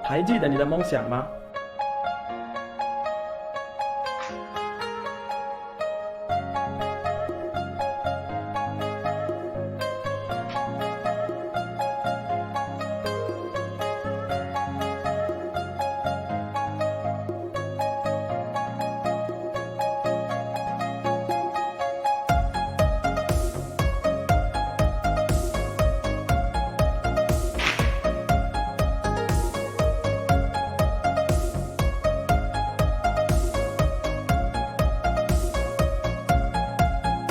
还记得你的梦想吗？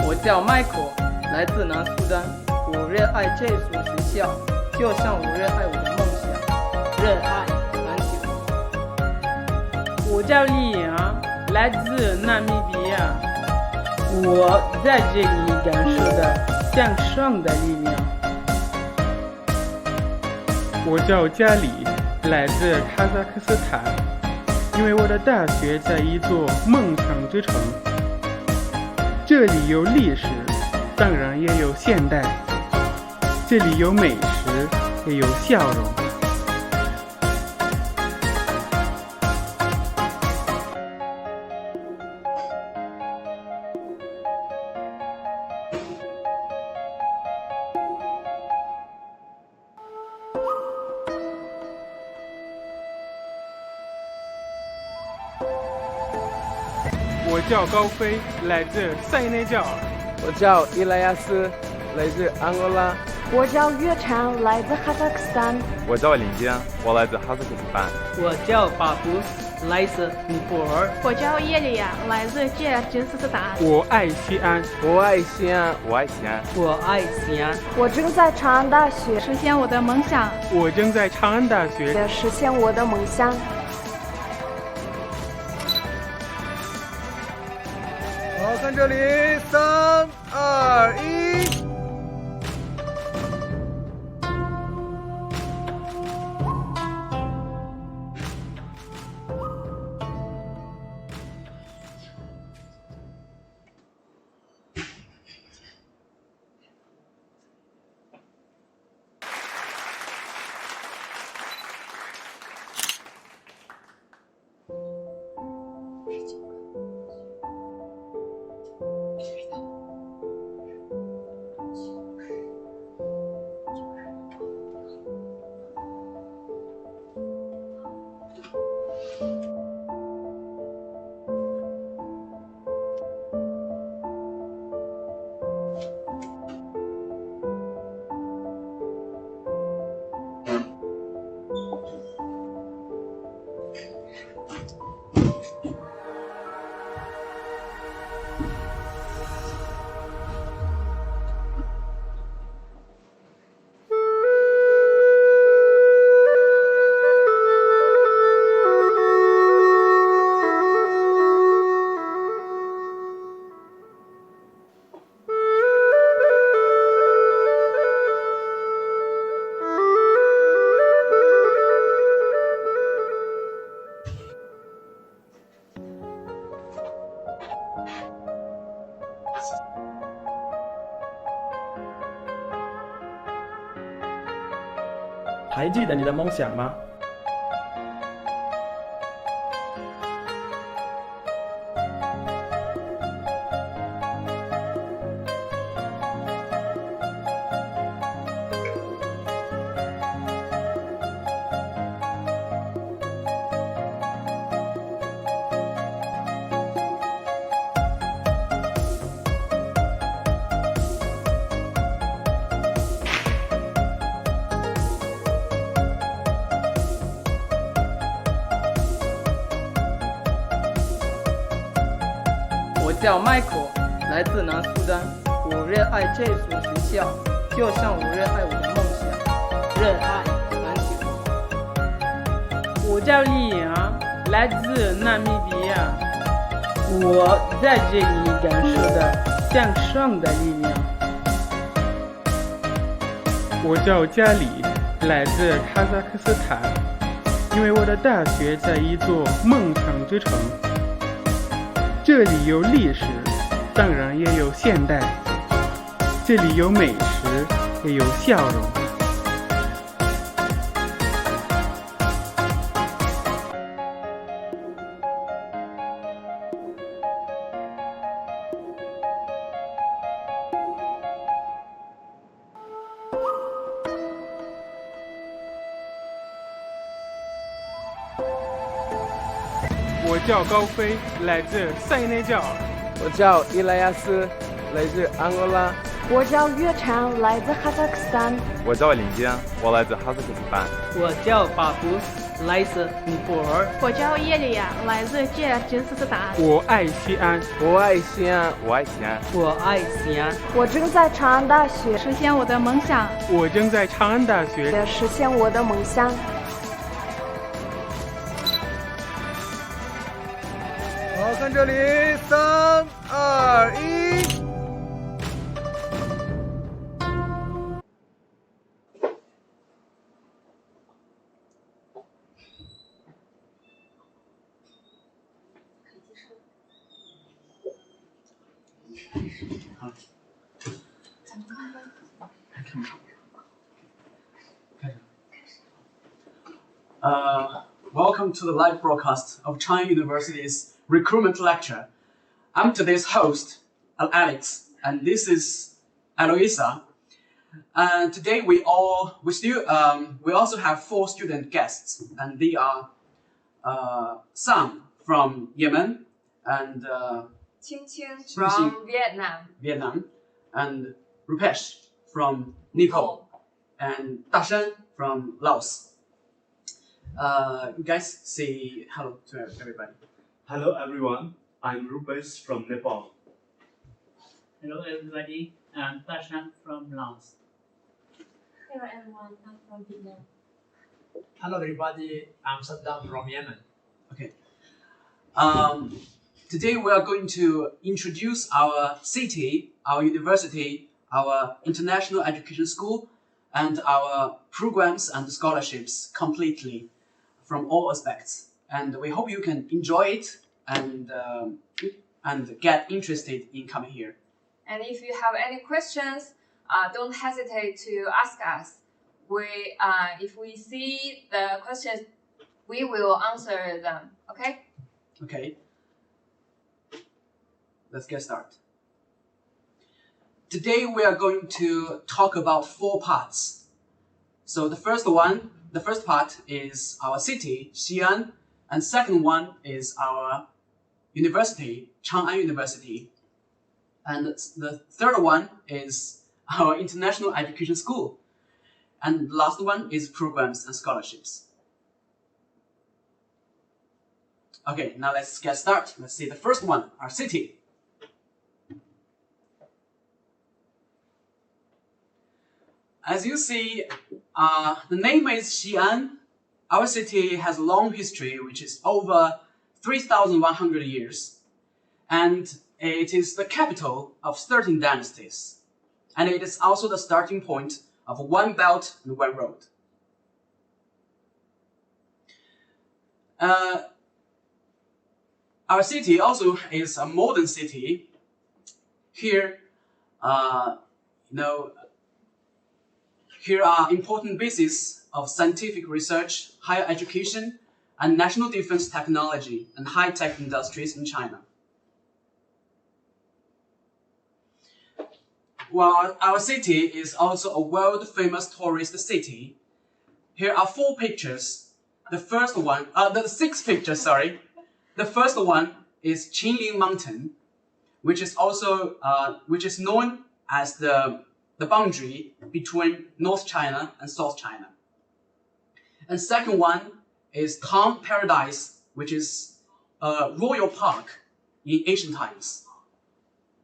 我叫迈克，来自南苏丹。我热爱这所学校，就像我热爱我的梦想，热爱篮球。我叫李阳，来自纳米比亚。我在这里感受到向上的力量。我叫加里，来自哈萨克斯坦。因为我的大学在一座梦想之城。这里有历史，当然也有现代。这里有美食，也有笑容。我叫高飞，来自塞内加尔。我叫伊莱亚斯，来自安哥拉。我叫岳昌，来自哈萨克斯坦。我叫林坚，我来自哈萨克斯坦。我叫巴布，来自尼泊尔。我叫叶利亚，来自吉尔吉斯斯坦。我爱西安，我爱西安，我爱西安，我爱西安。我正在长安大学实现我的梦想。我正在长安大学实现我的梦想。好，看这里，3、2、1。还记得你的梦想吗？我叫迈克，来自南苏丹。我热爱这所学校，就像我热爱我的梦想，热爱篮球。我叫李阳，来自纳米比亚。我在这里感受到向上的力量。我叫加里，来自哈萨克斯坦。因为我的大学在一座梦想之城。这里有历史，当然也有现代。这里有美食，也有笑容。我叫高飞，来自塞内加尔。我叫伊莱亚斯，来自安哥拉。我叫岳婵，来自哈萨克斯坦。我叫林江，我来自哈萨克斯坦。我叫巴图，来自尼泊尔。我叫叶丽亚，来自吉尔吉斯斯坦。我爱西安，我爱西安，我爱西安，我爱西安。我正在长安大学实现我的梦想。我正在长安大学实现我的梦想。好，看这里，3、2、1。Welcome to the live broadcast of Chang'an University's recruitment lecture. I'm today's host, Alex, and this is Eloisa. And today we also have 4 student guests, and they are Sam from Yemen and Qing from Vietnam, and Rupesh from Nepal, and Dashan from Laos. You guys say hello to everybody. Hello everyone, I'm Rupesh from Nepal. Hello everybody, I'm Tashan from Laos. Hello everyone, I'm from Vietnam. Hello everybody, I'm Saddam from Yemen. Okay. Today we are going to introduce our city, our university, our international education school, and our programs and scholarships completely from all aspects. And we hope you can enjoy it and get interested in coming here. And if you have any questions, don't hesitate to ask us. If we see the questions, we will answer them. Okay? Okay. Let's get started. Today we are going to talk about 4 parts. So the first part is our city, Xi'an, and second one is our university, Chang'an University. And the third one is our international education school. And the last one is programs and scholarships. Okay, now let's get started. Let's see the first one, our city. As you see, the name is Xi'an. Our city has a long history, which is over 3,100 years. And it is the capital of 13 dynasties. And it is also the starting point of one belt and one road. Our city also is a modern city. Here, here are important bases of scientific research, higher education, and national defense technology and high-tech industries in China. While our city is also a world-famous tourist city, here are 4 pictures. The 6 pictures, sorry. The first one is Qingling Mountain, which is known as the boundary between North China and South China. And second one is Town Paradise, which is a royal park in ancient times.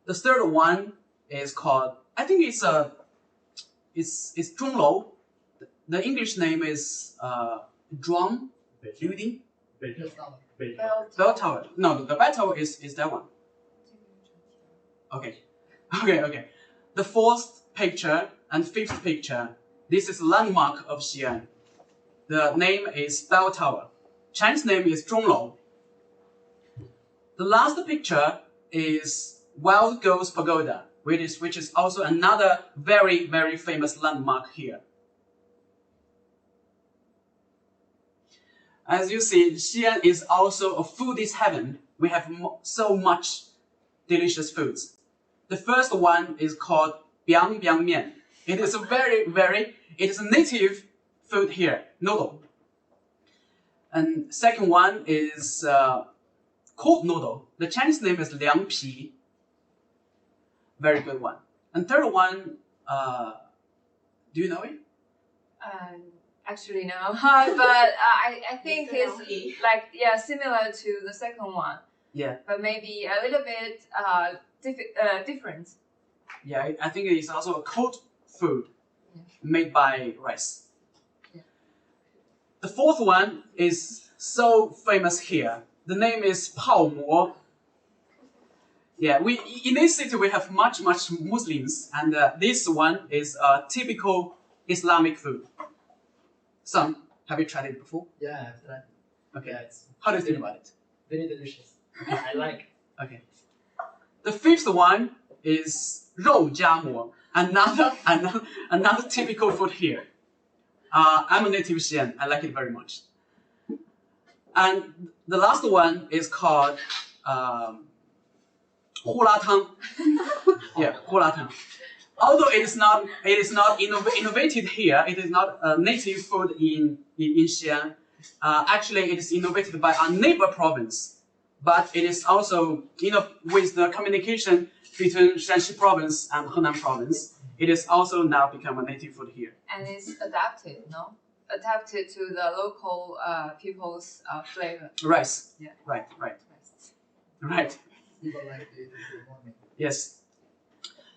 The third one is called, I think it's Zhonglou. The English name is Drum Building. Bell Tower. No, the Bell Tower is that one. Okay. The 4th picture and 5th picture, this is landmark of Xi'an. The name is Bell Tower. Chinese name is Zhonglou. The last picture is Wild Goose Pagoda, which is also another very, very famous landmark here. As you see, Xi'an is also a foodie's heaven. We have so much delicious foods. The first one is called Biang Biang Mian. It is a native food here, noodle. And second one is cold noodle. The Chinese name is liang pi. Very good one. And third one, do you know it? Actually no, but I think it's like similar to the second one. Yeah. But maybe a little bit different. Yeah, I think it is also a cold food made by rice. Yeah. The fourth one is so famous here. The name is 泡馍. Yeah, in this city we have much Muslims, and this one is a typical Islamic food. Son, have you tried it before? Yeah, I've tried. Okay. Yeah, How do you think about it? very delicious. I like. Okay. The fifth one is 肉夹馍, another typical food here. I'm a native Xi'an. I like it very much. And the last one is called 胡辣汤. Yeah, 胡辣汤. Although it is not innovated here, it is not a native food in Xi'an. Actually, it is innovated by our neighbor province, but it is also with the communication between Shanxi province and Henan province, it is also now become a native food here. And it's adapted, no? Adapted to the local people's flavor. Rice. Yeah. Right. People like it in the morning. Yes.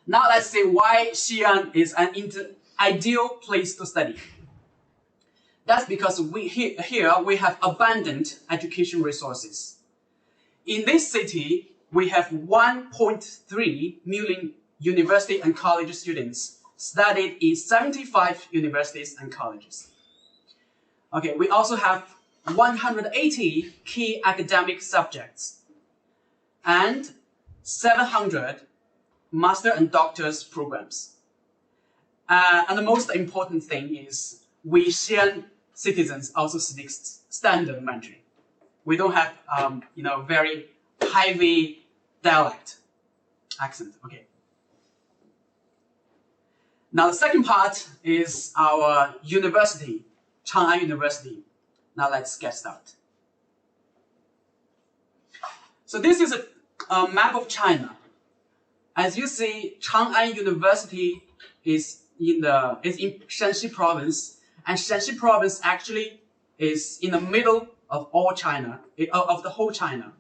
Now let's see why Xi'an is an ideal place to study. That's because here we have abundant education resources. In this city, we have 1.3 million university and college students studied in 75 universities and colleges. Okay, we also have 180 key academic subjects and 700 master and doctor's programs. And the most important thing is we Xi'an citizens also speak standard Mandarin. We don't have very heavy dialect accent. Okay. Now the second part is our university, Chang'an University. Now let's get started. So this is a map of China. As you see, Chang'an University is in Shanxi province, and Shanxi province actually is in the middle of all China, of the whole China.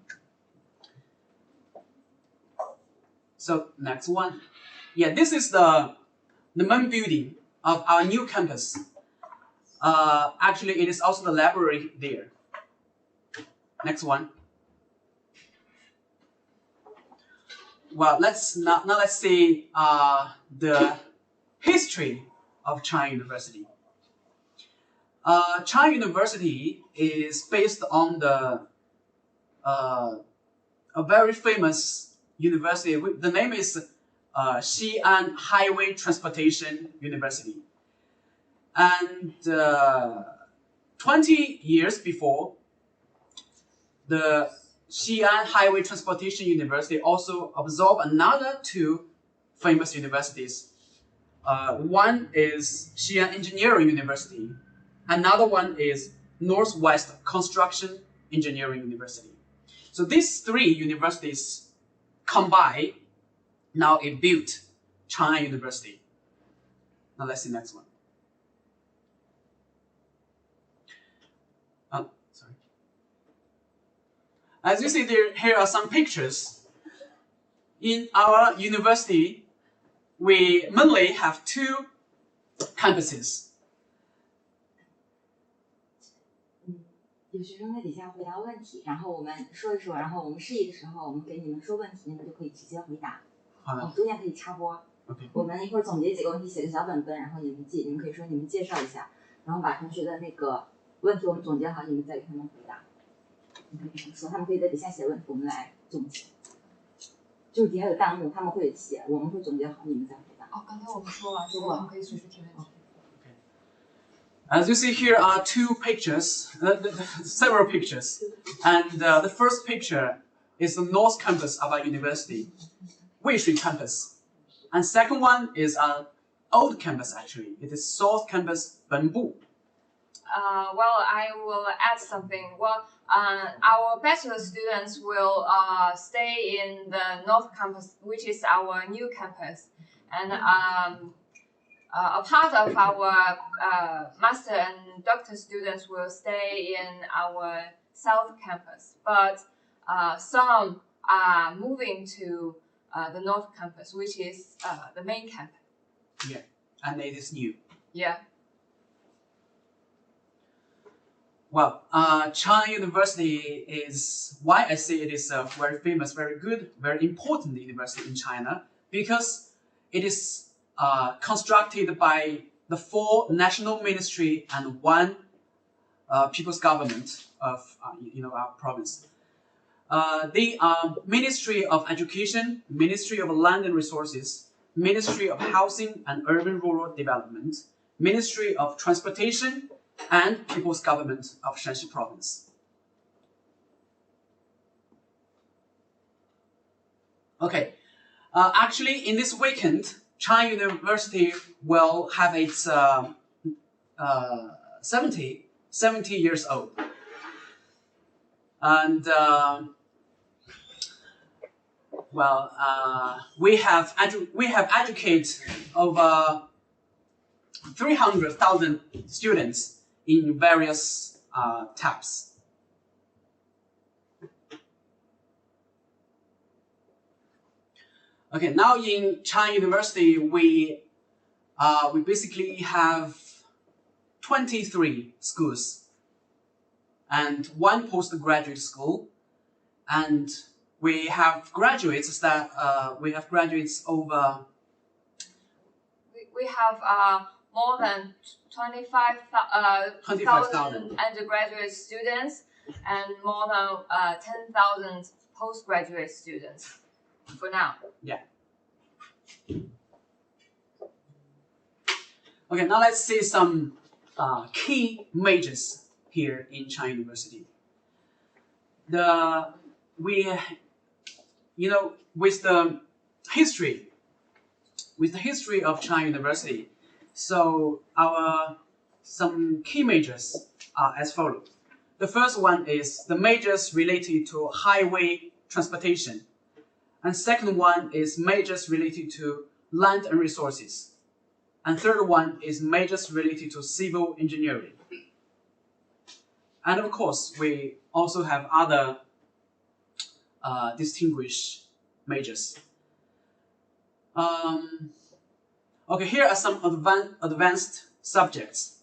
So next one, yeah, this is the main building of our new campus. Actually, it is also the library there. Next one. Well, let's see the history of Chang'an University. Chang'an University is based on a very famous university. The name is Xi'an Highway Transportation University. And 20 years before, the Xi'an Highway Transportation University also absorbed another two famous universities. One is Xi'an Engineering University. Another one is Northwest Construction Engineering University. So these three universities combined, now it built Chang'an University. Now let's see the next one. Sorry. As you see here are some pictures. In our university, we mainly have two campuses. 有学生在底下回答问题，然后我们说一说，然后我们示意的时候，我们给你们说问题，你们就可以直接回答。好的。中间可以插播。OK。我们一会儿总结几个问题，写个小本本，然后你们记，你们可以说你们介绍一下，然后把同学的那个问题我们总结好，你们再给他们回答。你可以跟他们说，他们可以在底下写问题，我们来总结。就是底下有弹幕，他们会写，我们会总结好，你们再回答。哦，刚才我们说了，说我们可以随时提问题。As you see, here are two pictures, several pictures. And the first picture is the north campus of our university, Weishui campus. And second one is an old campus, actually. It is south campus, Benbu. Well, I will add something. Well, our bachelor students will stay in the North Campus, which is our new campus, and a part of our master and doctor students will stay in our South Campus. But some are moving to the North Campus, which is the main campus. Yeah, and it is new. Yeah. Well, Chang'an University is why I say it is a very famous, very good, very important university in China, because it is constructed by the 4 national ministry and 1 people's government of our province. They are Ministry of Education, Ministry of Land and Resources, Ministry of Housing and Urban Rural Development, Ministry of Transportation, and People's Government of Shanxi Province. Okay, actually in this weekend, Chang'an University will have its 70 years old. And we have educated over 300,000 students in various types. Okay, now in Chang'an University, we basically have 23 schools and 1 postgraduate school, and we have graduates that over. We have more than 25,000 undergraduate students and more than 10,000 postgraduate students for now. Yeah. Okay, now let's see some key majors here in Chang'an University. With the history of Chang'an University, so some key majors are as follows. The first one is the majors related to highway transportation, and second one is majors related to land and resources, and third one is majors related to civil engineering. And of course, we also have other distinguished majors. Okay, here are some advanced subjects.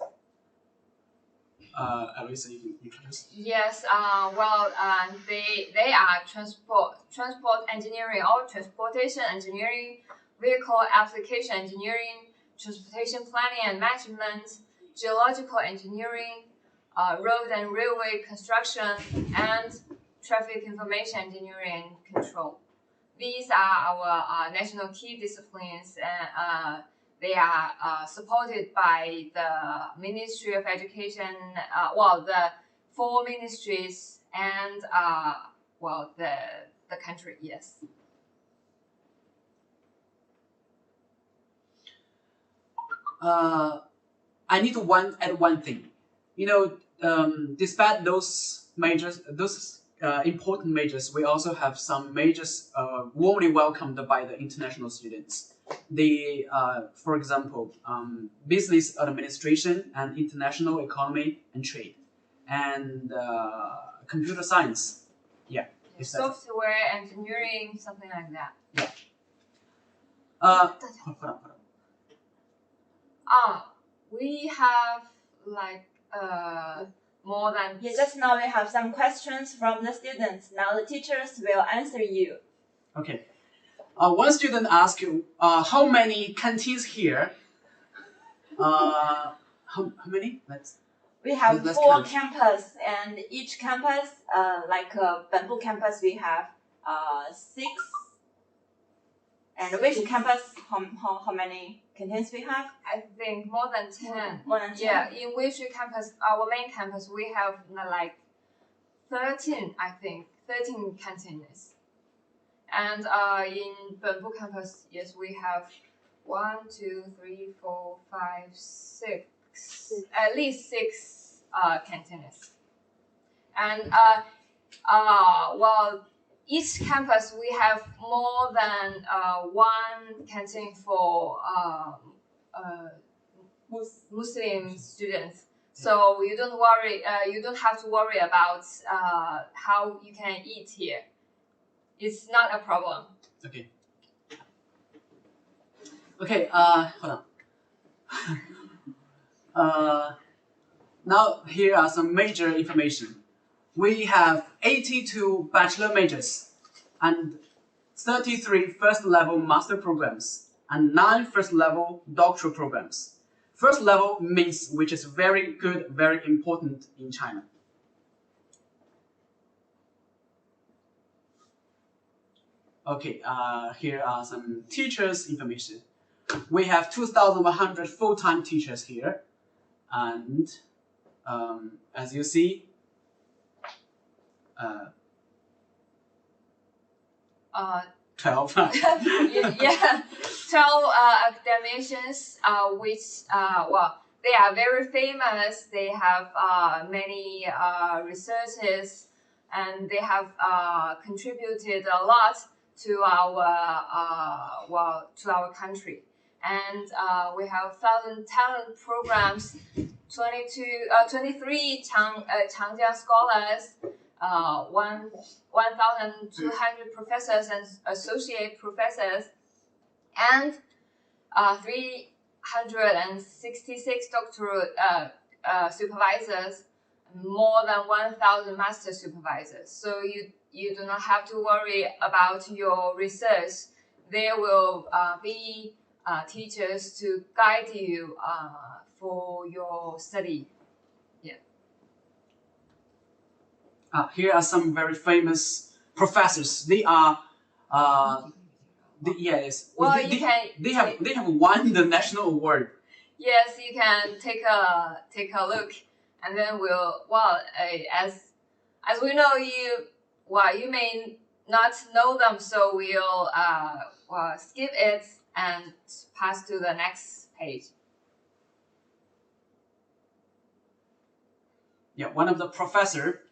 Elisa, you can just. Yes. They are transport engineering or transportation engineering, vehicle application engineering, transportation planning and management, geological engineering, road and railway construction, and traffic information engineering and control. These are our national key disciplines, and they are supported by the Ministry of Education, the 4 ministries, and the country. Yes. I need to add one thing. Despite those majors, important majors, we also have some majors warmly welcomed by the international students. For example, business administration and international economy and trade, and computer science. Yeah. Software engineering, something like that. Yeah. We have more than. Yeah, just now we have some questions from the students. Now the teachers will answer you. Okay. One student asked how many canteens here? How many? We have 4 campuses, and each campus, Benbu campus, we have 6. And which campus? How many canteens we have? I think more than 10. More than 10. Yeah, in which campus, our main campus, we have 13. I think 13 canteens. And in Benbu campus, yes, we have 1, 2, 3, 4, 5, 6, at least 6 canteens. And well, each campus we have more than one canteen for Muslim students. So you don't worry. You don't have to worry about how you can eat here. It's not a problem. Okay. Okay. Hold on. Now here are some major information. We have 82 bachelor majors and 33 first-level master programs and 9 first-level doctoral programs. First level means which is very good, very important in China. Okay, here are some teachers' information. We have 2,100 full-time teachers here, and as you see, 12. Yeah, 12 academicians, which well, they are very famous. They have many researches, and they have contributed a lot to our to our country. And we have 1,000 talent programs, 23 Chang'an scholars, 1,200 professors and associate professors, and 366 doctoral supervisors, more than 1,000 master supervisors. So you do not have to worry about your research. There will be teachers to guide you for your study. Yeah. Here are some very famous professors. They are, yes. Well, they have won the national award. Yes, you can take a look, and then we'll as we know you may not know them, so we'll skip it and pass to the next page. Yeah, one of the professor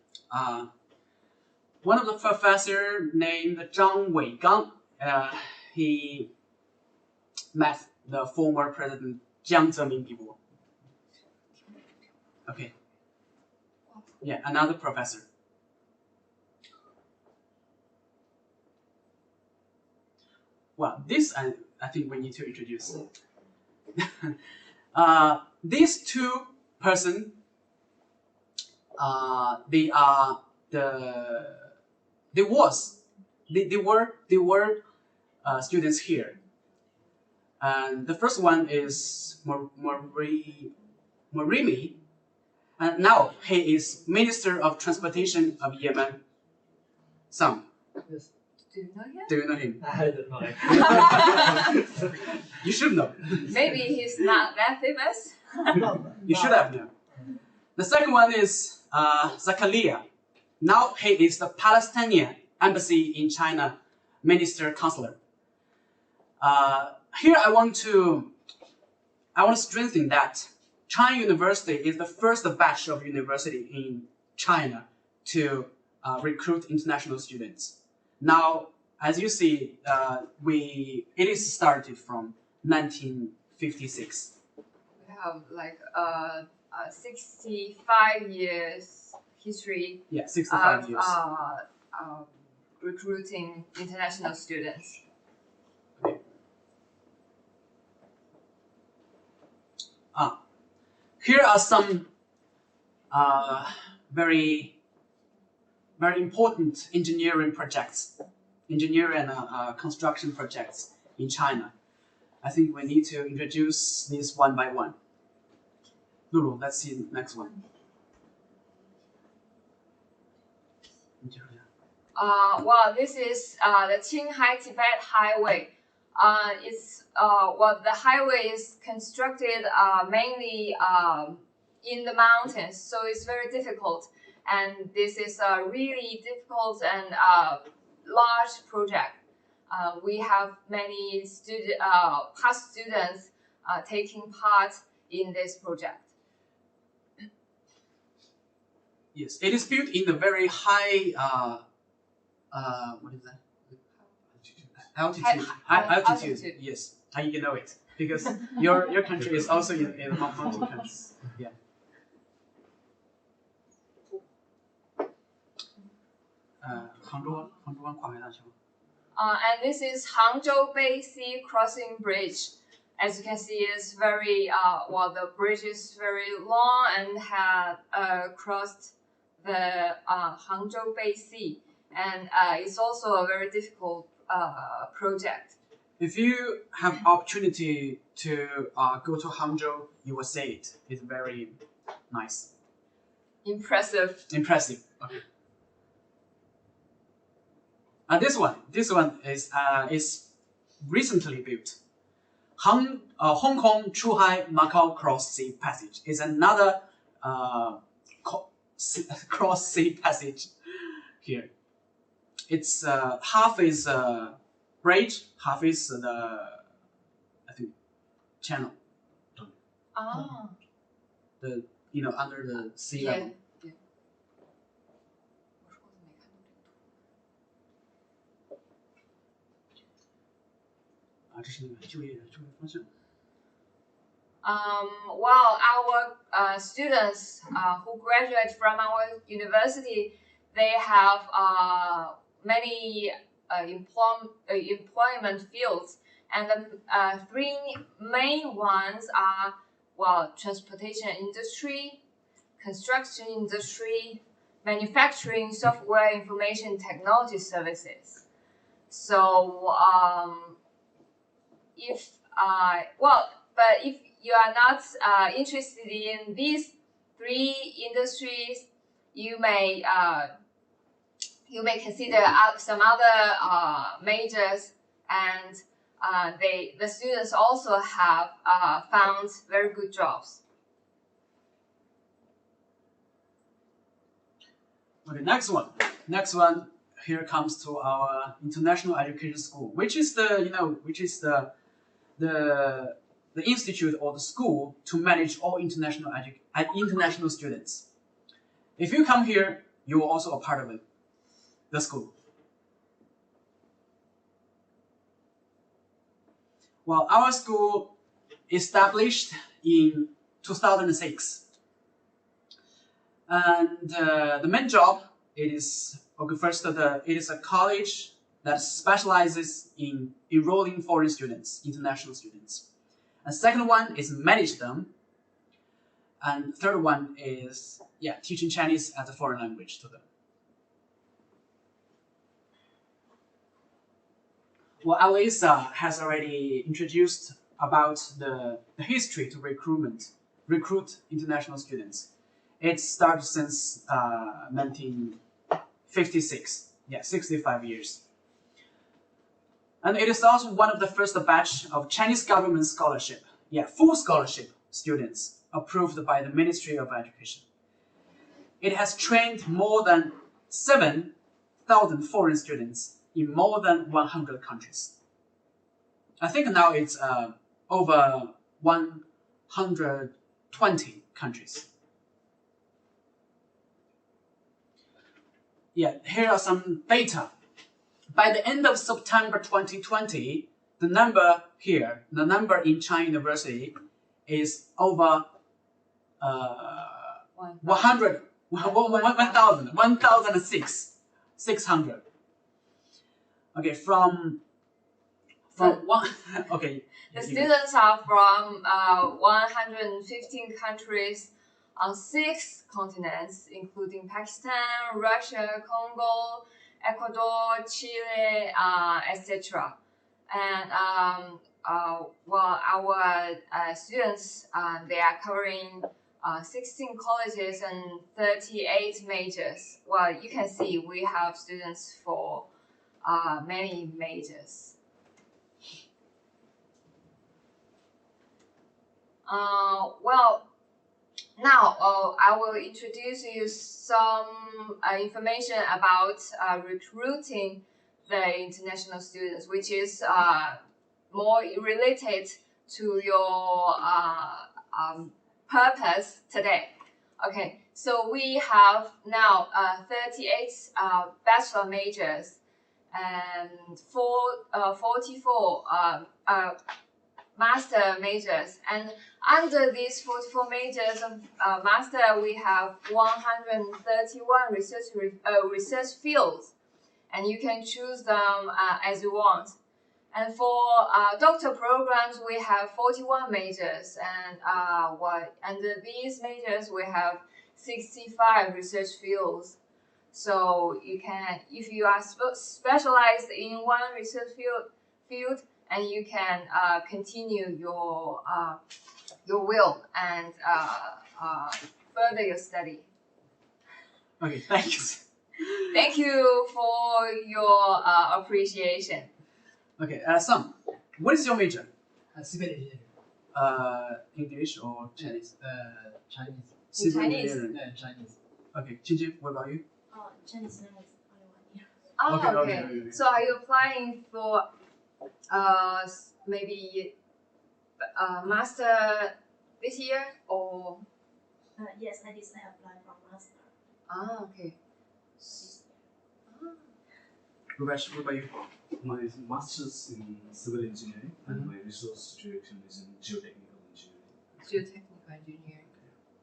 named Zhang Weigang. He met the former president Jiang Zemin before. Okay. Yeah, another professor. Well, this I think we need to introduce. These two persons, they were students here, and the first one is Morimi, and now he is Minister of Transportation of Yemen. Sam. Yes. Do you know him? Do you know him? I don't know him. You should know. Maybe he's not that famous. You should have known. The second one is Zakaria. Now he is the Palestinian embassy in China minister counselor. Here I want to strengthen that China University is the first batch of university in China to recruit international students. Now, as you see, it is started from 1956. We have like 65 years history. Yeah, 65 years. Recruiting international students. Okay. Here are some very important engineering projects, engineering and construction projects in China. I think we need to introduce these one by one. Lulu, let's see the next one. Well, this is the Qinghai-Tibet Highway. The highway is constructed mainly in the mountains, so it's very difficult. And this is a really difficult and large project. We have many past students taking part in this project. Yes, it is built in the very high what is that? Altitude. Yes, you know it because your country is also in a mountain country. Yeah. And this is Hangzhou Bay Sea Crossing Bridge. As you can see, it's very the bridge is very long and had crossed the Hangzhou Bay Sea, and it's also a very difficult project. If you have opportunity to go to Hangzhou, you will see it. It's very nice. Impressive. Impressive. Okay. This one is recently built. Hong Kong Chuhai Macau Cross Sea Passage is another cross sea passage here. It's half is bridge, half is channel. The under the sea level. Well, our students who graduate from our university, they have many employment fields, and the three main ones are transportation industry, construction industry, manufacturing, software, information technology services. So if you are not interested in these three industries, you may consider some other majors, and the students also have found very good jobs. Okay, next one. Here comes to our international education school, which is the institute or the school to manage all international students. If you come here, you are also a part of it, the school. Well, our school established in 2006, and the main job it is a college that specializes in enrolling foreign students, international students. And second one is manage them. And third one is teaching Chinese as a foreign language to them. Well, Alisa has already introduced about the history to recruit international students. It started since 1956. 65 years. And it is also one of the first batch of Chinese government scholarship, full scholarship students approved by the Ministry of Education. It has trained more than 7,000 foreign students in more than 100 countries. I think now it's over 120 countries. Here are some data. By the end of September 2020, the number in China University is over 1,600. Okay, from one. Okay. The students are from 115 countries on 6 continents, including Pakistan, Russia, Congo, Ecuador, Chile, etc. And our students they are covering 16 colleges and 38 majors. Well, you can see we have students for many majors. Now I will introduce you some information about recruiting the international students, which is more related to your purpose today. Okay, So we have now 38 bachelor majors and 44 master majors. And under these 44 majors of master, we have 131 research fields, and you can choose them as you want. And for doctor programs, we have 41 majors, and under these majors, we have 65 research fields. So you can, if you are specialized in one research field, and you can continue your will and further your study. Okay, thanks. Thank you for your appreciation. Okay, Sam, what is your major? Civil engineering. English or Chinese? Chinese. Civil Chinese. engineering. Yeah, Chinese. Okay, Jinjin, what about you? Chinese language only 1 year. Oh, Okay. okay. So are you applying for maybe master this year or? Yes, I decided to apply for master. Ah, okay. Rubesh, what about you? My master's in civil engineering and my research direction is in geotechnical engineering. Geotechnical engineering.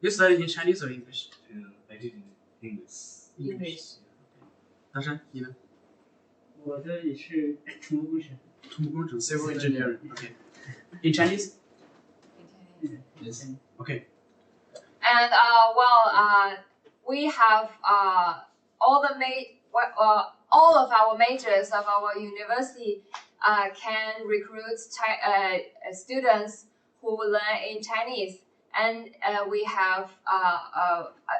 You studied in Chinese or English? I did in English. English. 大山，你呢？我的也是土木工程。土木工程 （civil engineering）。Okay. In Chinese? Yes. Okay. And we have all of our majors of our university can recruit students who learn in Chinese, and we have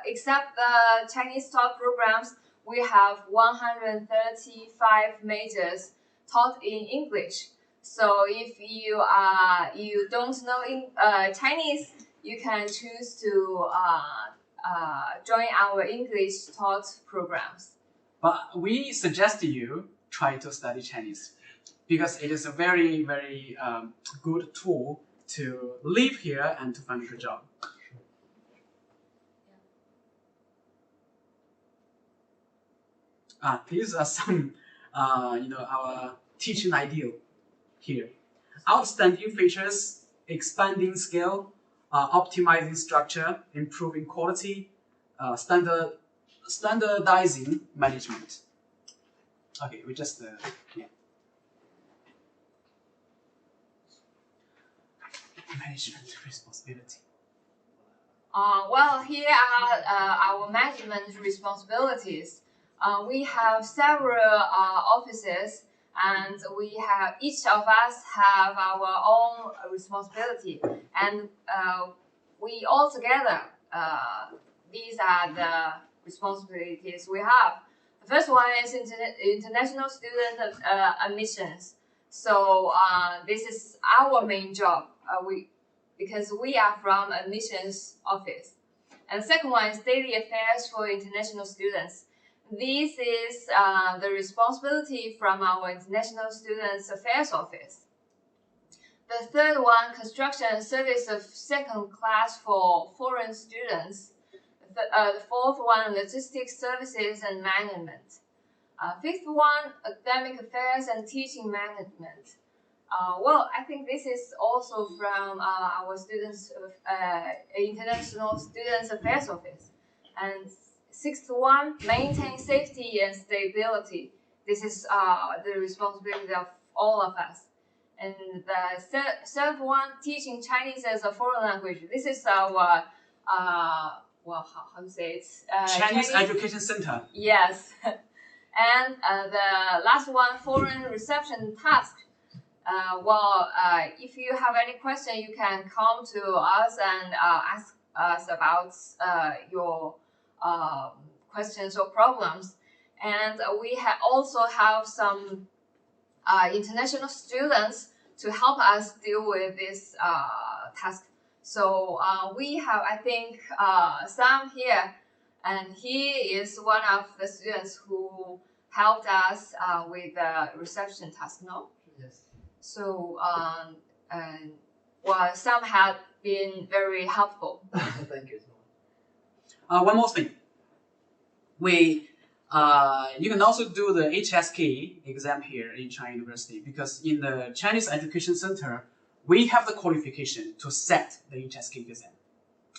except the Chinese taught programs, we have 135 majors taught in English. So if you don't know Chinese, you can choose to join our English taught programs. But we suggest you try to study Chinese because it is a very, very good tool to live here and to find a good job. These are some, our teaching ideal here. Outstanding features, expanding scale, optimizing structure, improving quality, standardizing management. Okay, we just management responsibility. Well, here are our management responsibilities. We have several offices, and each of us have our own responsibility, and we all together, these are the responsibilities we have. The first one is international student admissions. So this is our main job. Because we are from admissions office. And the second one is daily affairs for international students. This is the responsibility from our international students affairs office. The third one, construction and service of second class for foreign students. The fourth one, logistics services and management. Fifth one, academic affairs and teaching management. Well, I think this is also from our students, international students affairs office. And sixth one, maintain safety and stability. This is the responsibility of all of us. And the third one, teaching Chinese as a foreign language. This is our how to say it? Chinese Education Center. Yes. And the last one, foreign reception task. If you have any question, you can come to us and ask us about your questions or problems. And we also have some international students to help us deal with this task. So we have, I think, Sam here, and he is one of the students who helped us with the reception task, no? Yes. So, Sam had been very helpful. Thank you so much. One more thing. You can also do the HSK exam here in China University, because in the Chinese Education Center, we have the qualification to set the HSK exam.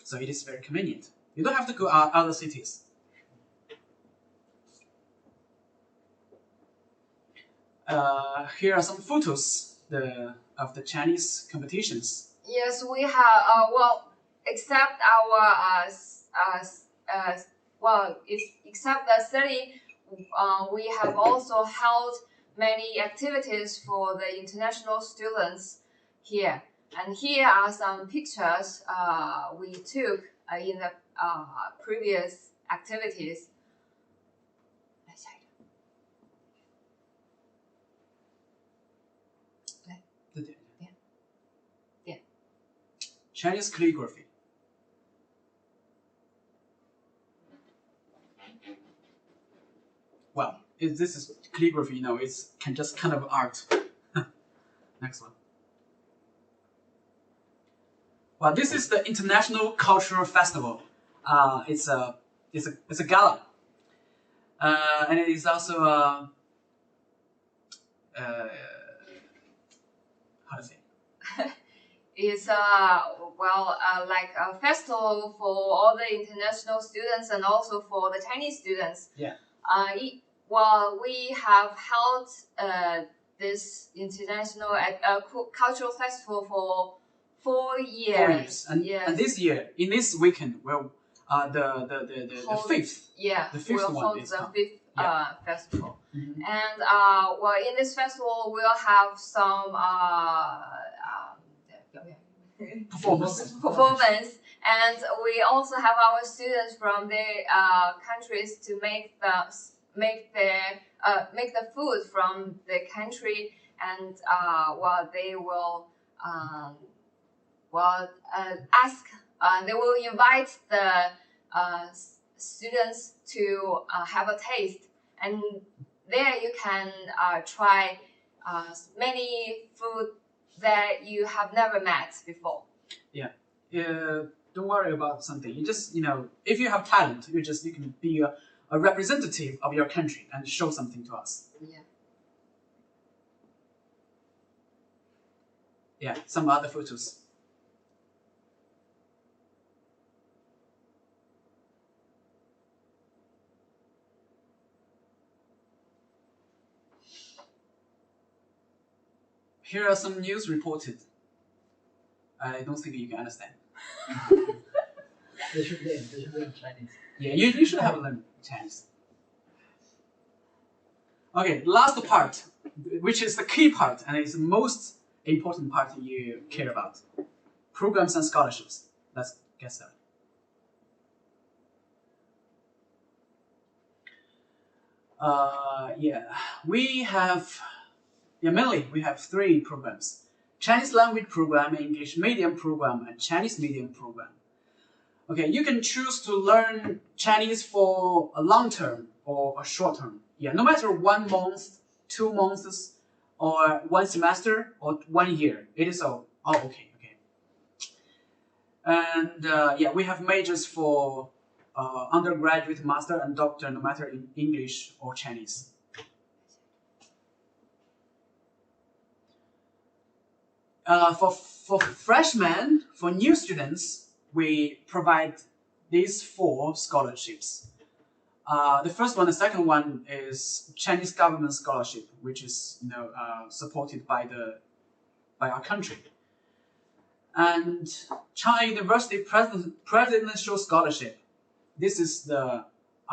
So it is very convenient. You don't have to go out other cities. Here are some photos of the Chinese competitions. Yes, we have. Except our except the study, we have also held many activities for the international students here. And here are some pictures we took in the previous activities. Chinese calligraphy. Well, this is calligraphy, you know, it's just kind of art. Next one. Well, this is the International Cultural Festival. It's a gala, and it is also how to say? It's like a festival for all the international students and also for the Chinese students. Yeah. We have held this international cultural festival for 4 years. 4 years. And, yes. And this year, in this weekend, well, the fifth. Yeah, the fifth we'll one hold is the come. fifth Yeah. festival. Mm-hmm. And in this festival, we'll have some performance, and we also have our students from their countries to make the food from the country, and they will they will invite the students to have a taste, and there you can try many food that you have never met before. Yeah. Don't worry about something. You just, if you have talent, you can be a representative of your country and show something to us. Yeah. Yeah, some other photos. Here are some news reported. I don't think you can understand. They should learn Chinese. Yeah, you should have learned Chinese. Okay, last part, which is the key part, and it's the most important part you care about. Programs and scholarships. Let's get started. Mainly we have 3 programs: Chinese language program, English medium program, and Chinese medium program. Okay, you can choose to learn Chinese for a long term or a short term. Yeah, no matter 1 month, 2 months, or 1 semester, or 1 year. It is all okay. And we have majors for undergraduate, master, and doctor, no matter in English or Chinese. For freshmen, for new students, we provide these 4 scholarships. The first one, the second one is Chinese government scholarship, which is supported by our country. And China University Presidential Scholarship. This is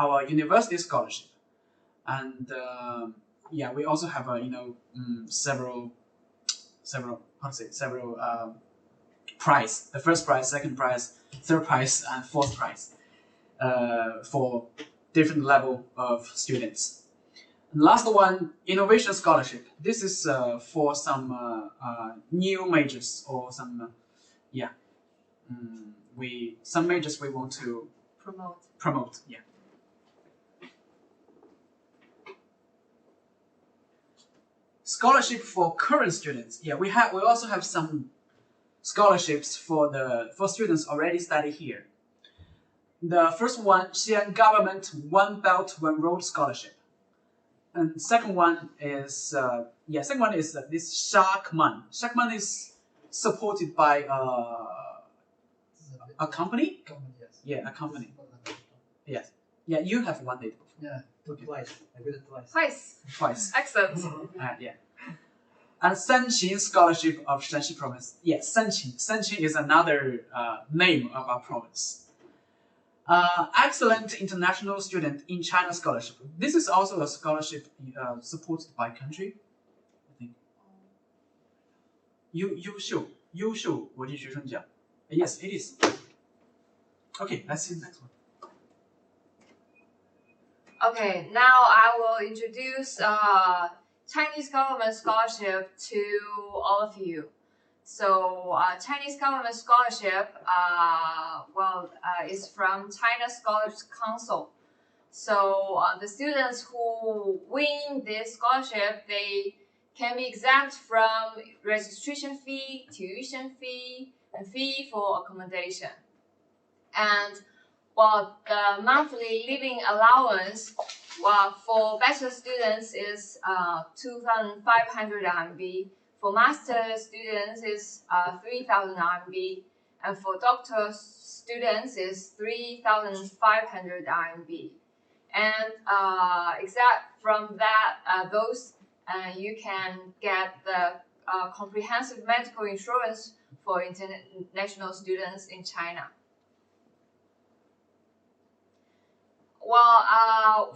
our university scholarship. And we also have several prize. The first prize, second prize, third prize, and fourth prize for different level of students. And last one, innovation scholarship. This is for some new majors or some some majors we want to promote. Yeah. Scholarship for current students. Yeah, we also have some scholarships for students already study here. The first one, Xi'an Government One Belt One Road Scholarship. And second one is this Chang'an. Chang'an is supported by a company. Yes. Yeah, a company. Yes. Yeah, you have one date before. Yeah, twice. I did it twice. Twice. Excellent. Yeah. And Sanqin Scholarship of Shanxi Province. Yes, Sanqin. Sanqin is another name of our province. Excellent international student in China scholarship. This is also a scholarship supported by country. I think. 优秀国际学生奖. Yes, it is. Okay, let's see the next one. Okay, now I will introduce Chinese government scholarship to all of you. So Chinese government scholarship, is from China Scholars Council. So the students who win this scholarship, they can be exempt from registration fee, tuition fee, and fee for accommodation. And the monthly living allowance, for bachelor students is 2,500 RMB. For master students is 3,000 RMB, and for doctor students is 3,500 RMB. And except from that, you can get the comprehensive medical insurance for international students in China.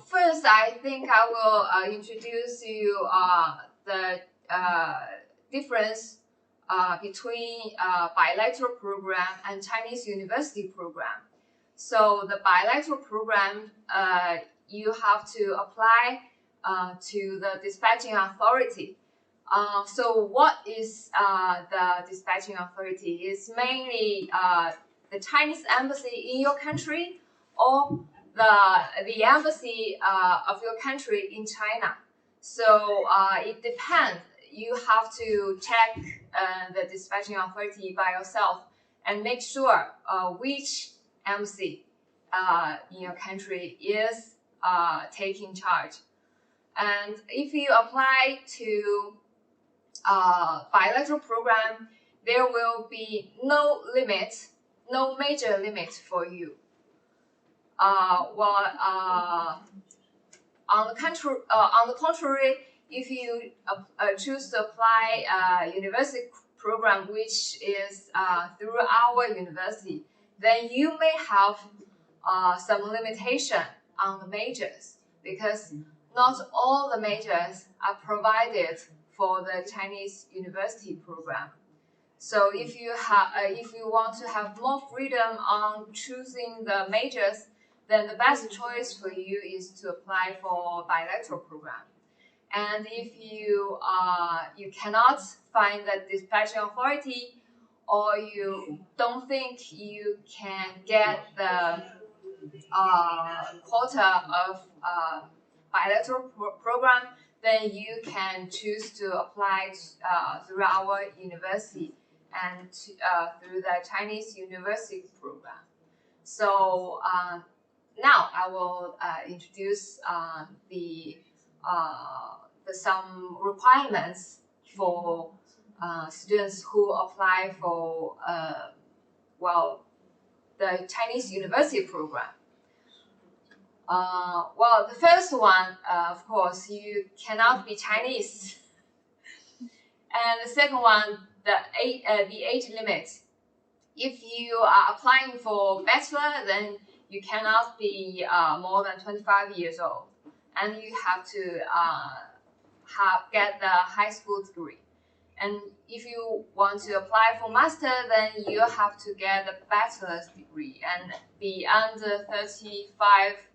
First, I think I will introduce you the difference between bilateral program and Chinese university program. So the bilateral program, you have to apply to the dispatching authority. So what is the dispatching authority? It's mainly the Chinese embassy in your country or the embassy of your country in China. So it depends. You have to check the dispatching authority by yourself and make sure which embassy in your country is taking charge. And if you apply to bilateral program, there will be no limit, no major limit for you. On the contrary, if you choose to apply a university program which is through our university, then you may have some limitation on the majors because not all the majors are provided for the Chinese university program. So if you want to have more freedom on choosing the majors, then the best choice for you is to apply for bilateral program. And if you cannot find the dispatching authority, or you don't think you can get the quota of bilateral program, then you can choose to apply through our university and through the Chinese university program. So now I will introduce some requirements for students who apply for the Chinese university program. The first one, of course, you cannot be Chinese, and the second one, the age limit. If you are applying for bachelor, then you cannot be more than 25 years old, and you have to get the high school degree. And if you want to apply for master, then you have to get a bachelor's degree and be under 35.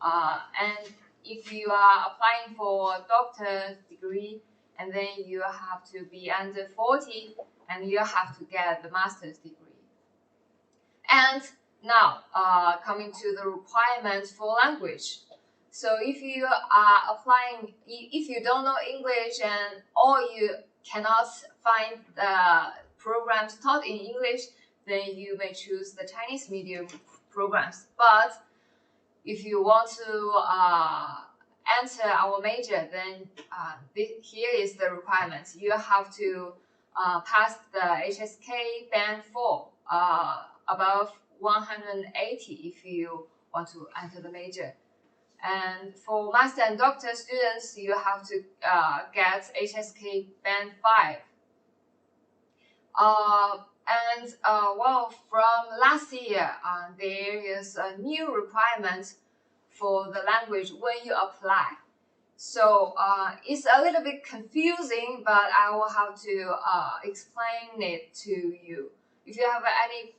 And if you are applying for a doctor's degree, and then you have to be under 40, and you have to get the master's degree. And now, coming to the requirements for language. So if you are applying, if you don't know English or you cannot find the programs taught in English, then you may choose the Chinese medium programs. But if you want to enter our major, then here is the requirement. You have to pass the HSK band 4 above 180 if you want to enter the major. And for master and doctor students, you have to get HSK band 5. Well, from last year, there is a new requirement for the language when you apply. So it's a little bit confusing, but I will have to explain it to you. If you have any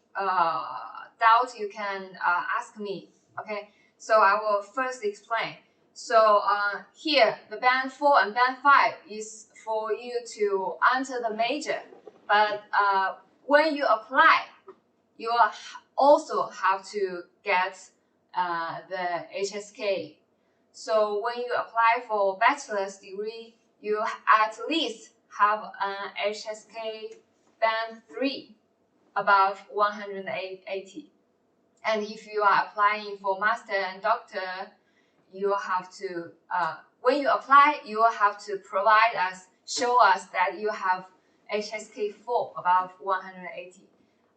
doubt, you can ask me. Okay, so I will first explain. So here, the band 4 and band 5 is for you to enter the major. But when you apply, you also have to get the HSK. So when you apply for bachelor's degree, you at least have an HSK band 3 above 180. And if you are applying for master and doctor, you have to, when you apply, you will have to provide us, show us that you have HSK 4 above 180.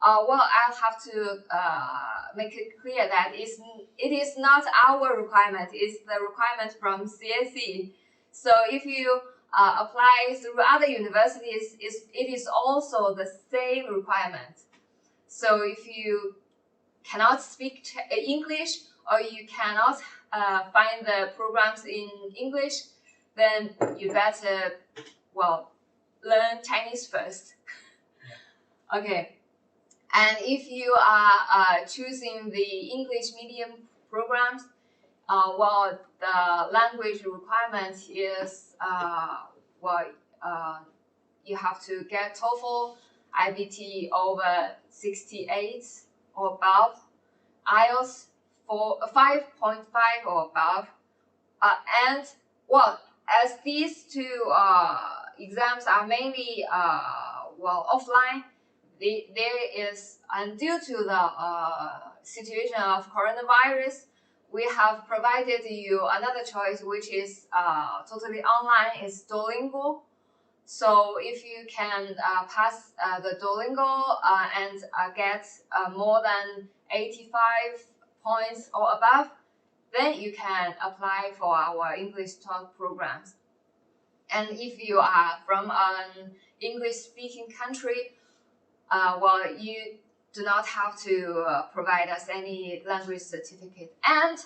Well, I'll have to make it clear that it is not our requirement, it's the requirement from CSE. So if you apply through other universities, it is also the same requirement. So if you cannot speak English or you cannot find the programs in English, then you better, well, learn Chinese first. Okay. And if you are choosing the English medium programs, well, the language requirement is, you have to get TOEFL, IBT over 68 or above, IELTS 5.5 or above, and, well, as these two exams are mainly, offline, there is, and due to the situation of coronavirus, we have provided you another choice, which is totally online, is Duolingo. So if you can pass the Duolingo and get more than 85 points or above, then you can apply for our English talk programs. And if you are from an English-speaking country, well, you do not have to provide us any language certificate. And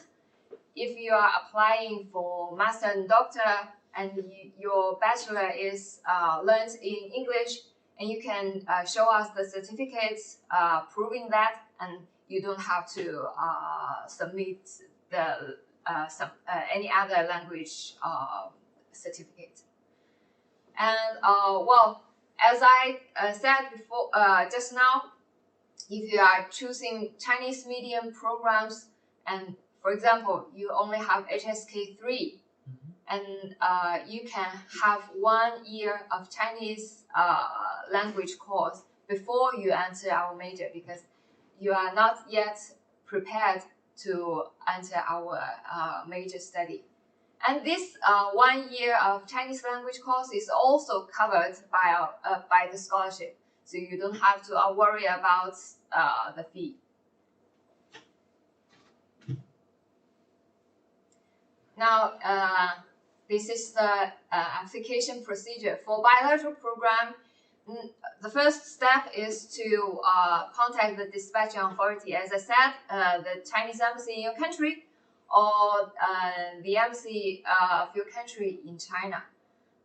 if you are applying for master and doctor and your bachelor is learned in English, and you can show us the certificates proving that, and you don't have to submit the any other language certificate. And well, as I said before, just now, if you are choosing Chinese medium programs, and for example, you only have HSK 3, and you can have 1 year of Chinese language course before you enter our major, because you are not yet prepared to enter our major study. And this 1 year of Chinese language course is also covered by the scholarship, so you don't have to worry about the fee. Now, this is the application procedure. For bilateral program, the first step is to contact the dispatching authority, as I said, the Chinese embassy in your country, or the embassy of your country in China.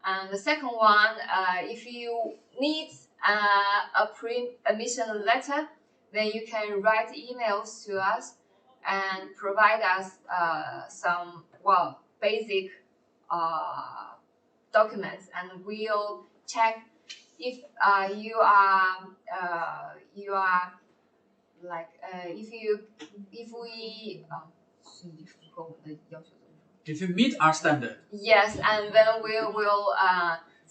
And the second one, if you need a pre-admission letter, then you can write emails to us and provide us some, well, basic documents, and we'll check if you are like if you meet our standard. Yes, and then we will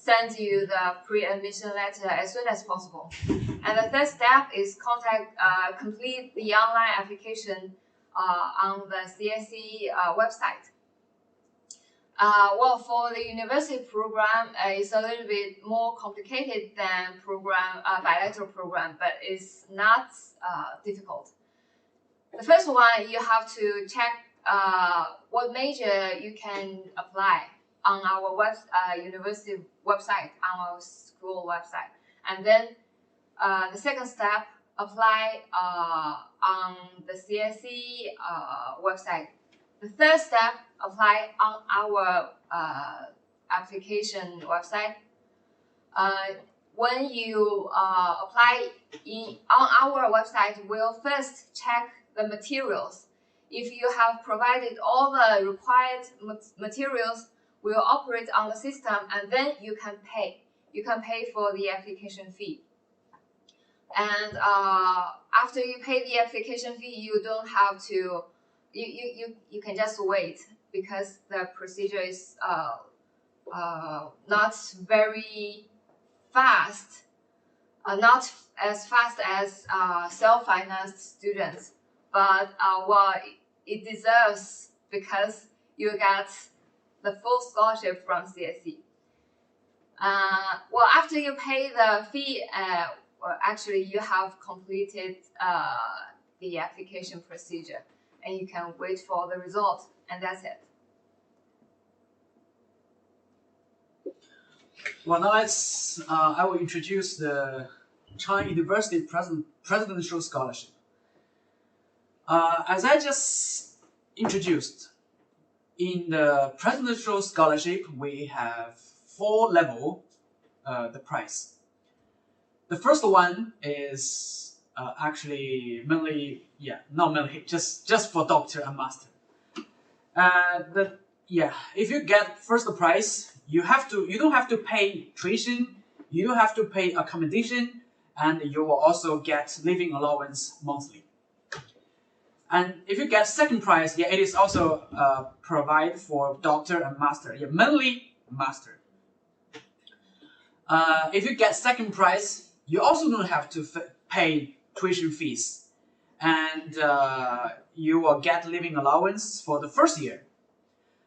send you the pre-admission letter as soon as possible. And the third step is complete the online application on the CSE website. Well, for the university program, it's a little bit more complicated than bilateral program, but it's not difficult. The first one, you have to check what major you can apply on our university website, on our school website. And then the second step, apply on the CSE website. The third step, apply on our application website. When you apply on our website, we'll first check the materials. If you have provided all the required materials, we'll operate on the system, and then you can pay. You can pay for the application fee. And after you pay the application fee, you don't have to. You can just wait, because the procedure is not very fast, not as fast as self-financed students, but well, it deserves, because you get the full scholarship from CSE. Well, after you pay the fee, well, actually you have completed the application procedure, and you can wait for the result, and that's it. Well, now I will introduce the Chang'an University Presidential Scholarship. As I just introduced, in the Presidential Scholarship, we have 4 levels, the price. The first one is actually mainly, not mainly, just for doctor and master. If you get first prize, you don't have to pay tuition, you don't have to pay accommodation, and you will also get living allowance monthly. And if you get second prize, it is also provide for doctor and master, mainly master. If you get second prize, you also don't have to pay tuition fees, and you will get living allowance for the first year.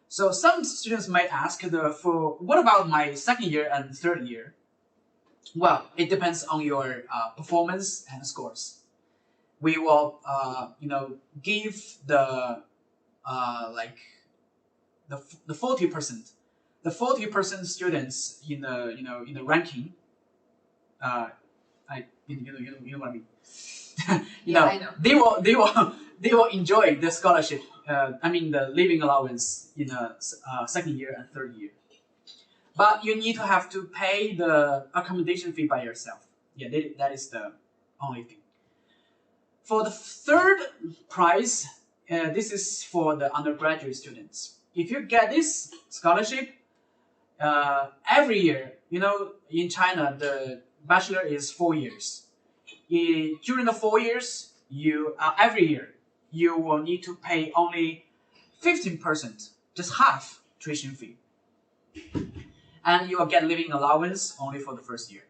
So some students might ask, what about my second year and third year? Well, it depends on your performance and scores. We will, give the 40%. The 40% students in the ranking. You know what I mean. I know. They will enjoy the scholarship. The living allowance in the second year and third year. But you need to have to pay the accommodation fee by yourself. That is the only thing. For the third prize, this is for the undergraduate students. If you get this scholarship, every year, in China, the bachelor is 4 years. During the 4 years, every year, you will need to pay only 15%, just half tuition fee. And you will get living allowance only for the first year.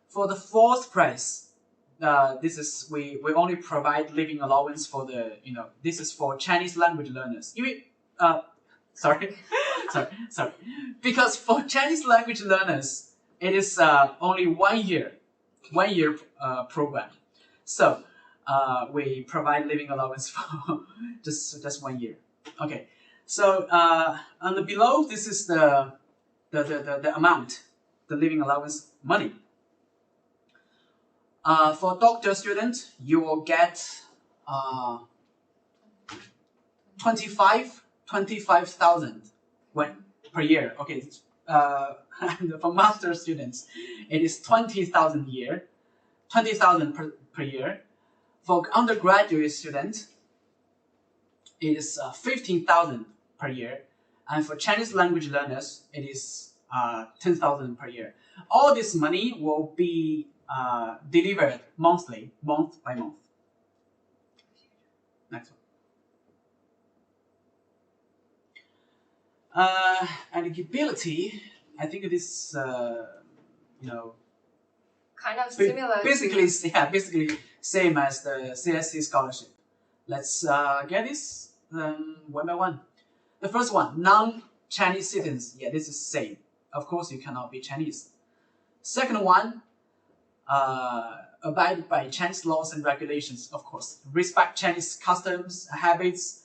For the fourth prize, we only provide living allowance for this is for Chinese language learners. Sorry. Because for Chinese language learners, it is only 1 year program. So we provide living allowance for just 1 year. Okay. So on the below, this is the amount, the living allowance money. For doctor student, you will get 25,000 per year. Okay. And for master students, it is 20,000 per year. For undergraduate students, it is 15,000 per year, and for Chinese language learners, it is 10,000 per year. All this money will be delivered monthly, month by month. Next one. Eligibility. I think it is, you know, kind of similar. Basically same as the CSC scholarship. Let's get this one by one. The first one, non-Chinese citizens. Yeah, this is same. Of course, you cannot be Chinese. Second one, abide by Chinese laws and regulations. Of course, respect Chinese customs, habits,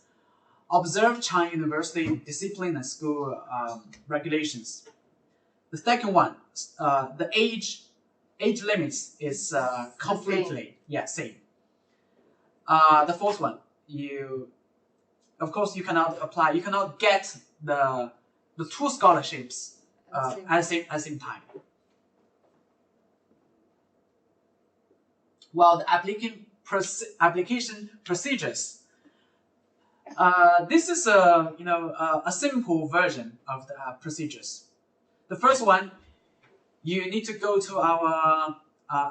observe China University discipline and school regulations. The second one, the age limits is completely same. The fourth one, of course you cannot apply. You cannot get the two scholarships at the same time. Well, the application procedures. This is a simple version of the procedures. The first one, you need to go to our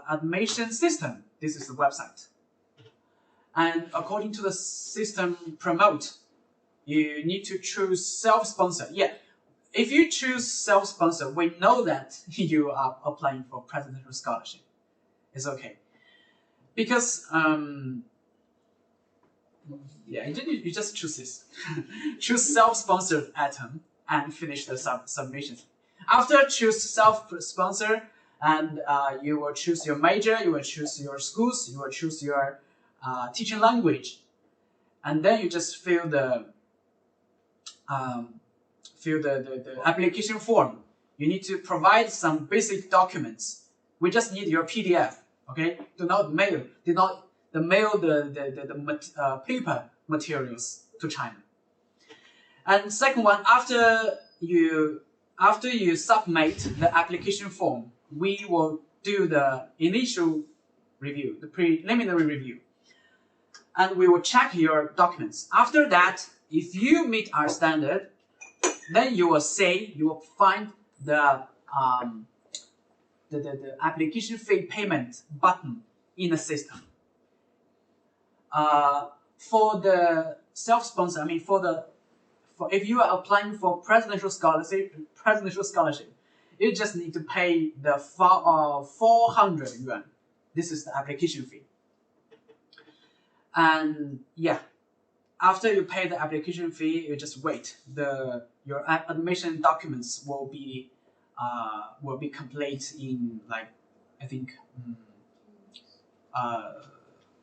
admission system. This is the website. And according to the system promote, you need to choose self-sponsor. Yeah, if you choose self-sponsor, we know that you are applying for presidential scholarship. It's okay. Because, you just choose this. Choose self-sponsored item and finish the submission. After choose self-sponsor, and you will choose your major, you will choose your schools, you will choose your teaching language, and then you just fill the application form. You need to provide some basic documents. We just need your PDF. Okay, do not mail the paper materials to China. And second one, after you submit the application form, we will do the initial review, the preliminary review, and we will check your documents. After that, if you meet our standard, then you will find the application fee payment button in the system. For the self-sponsor, if you are applying for presidential scholarship, you just need to pay the 400 yuan. This is the application fee. And yeah, after you pay the application fee, you just wait. Your admission documents will be complete in I think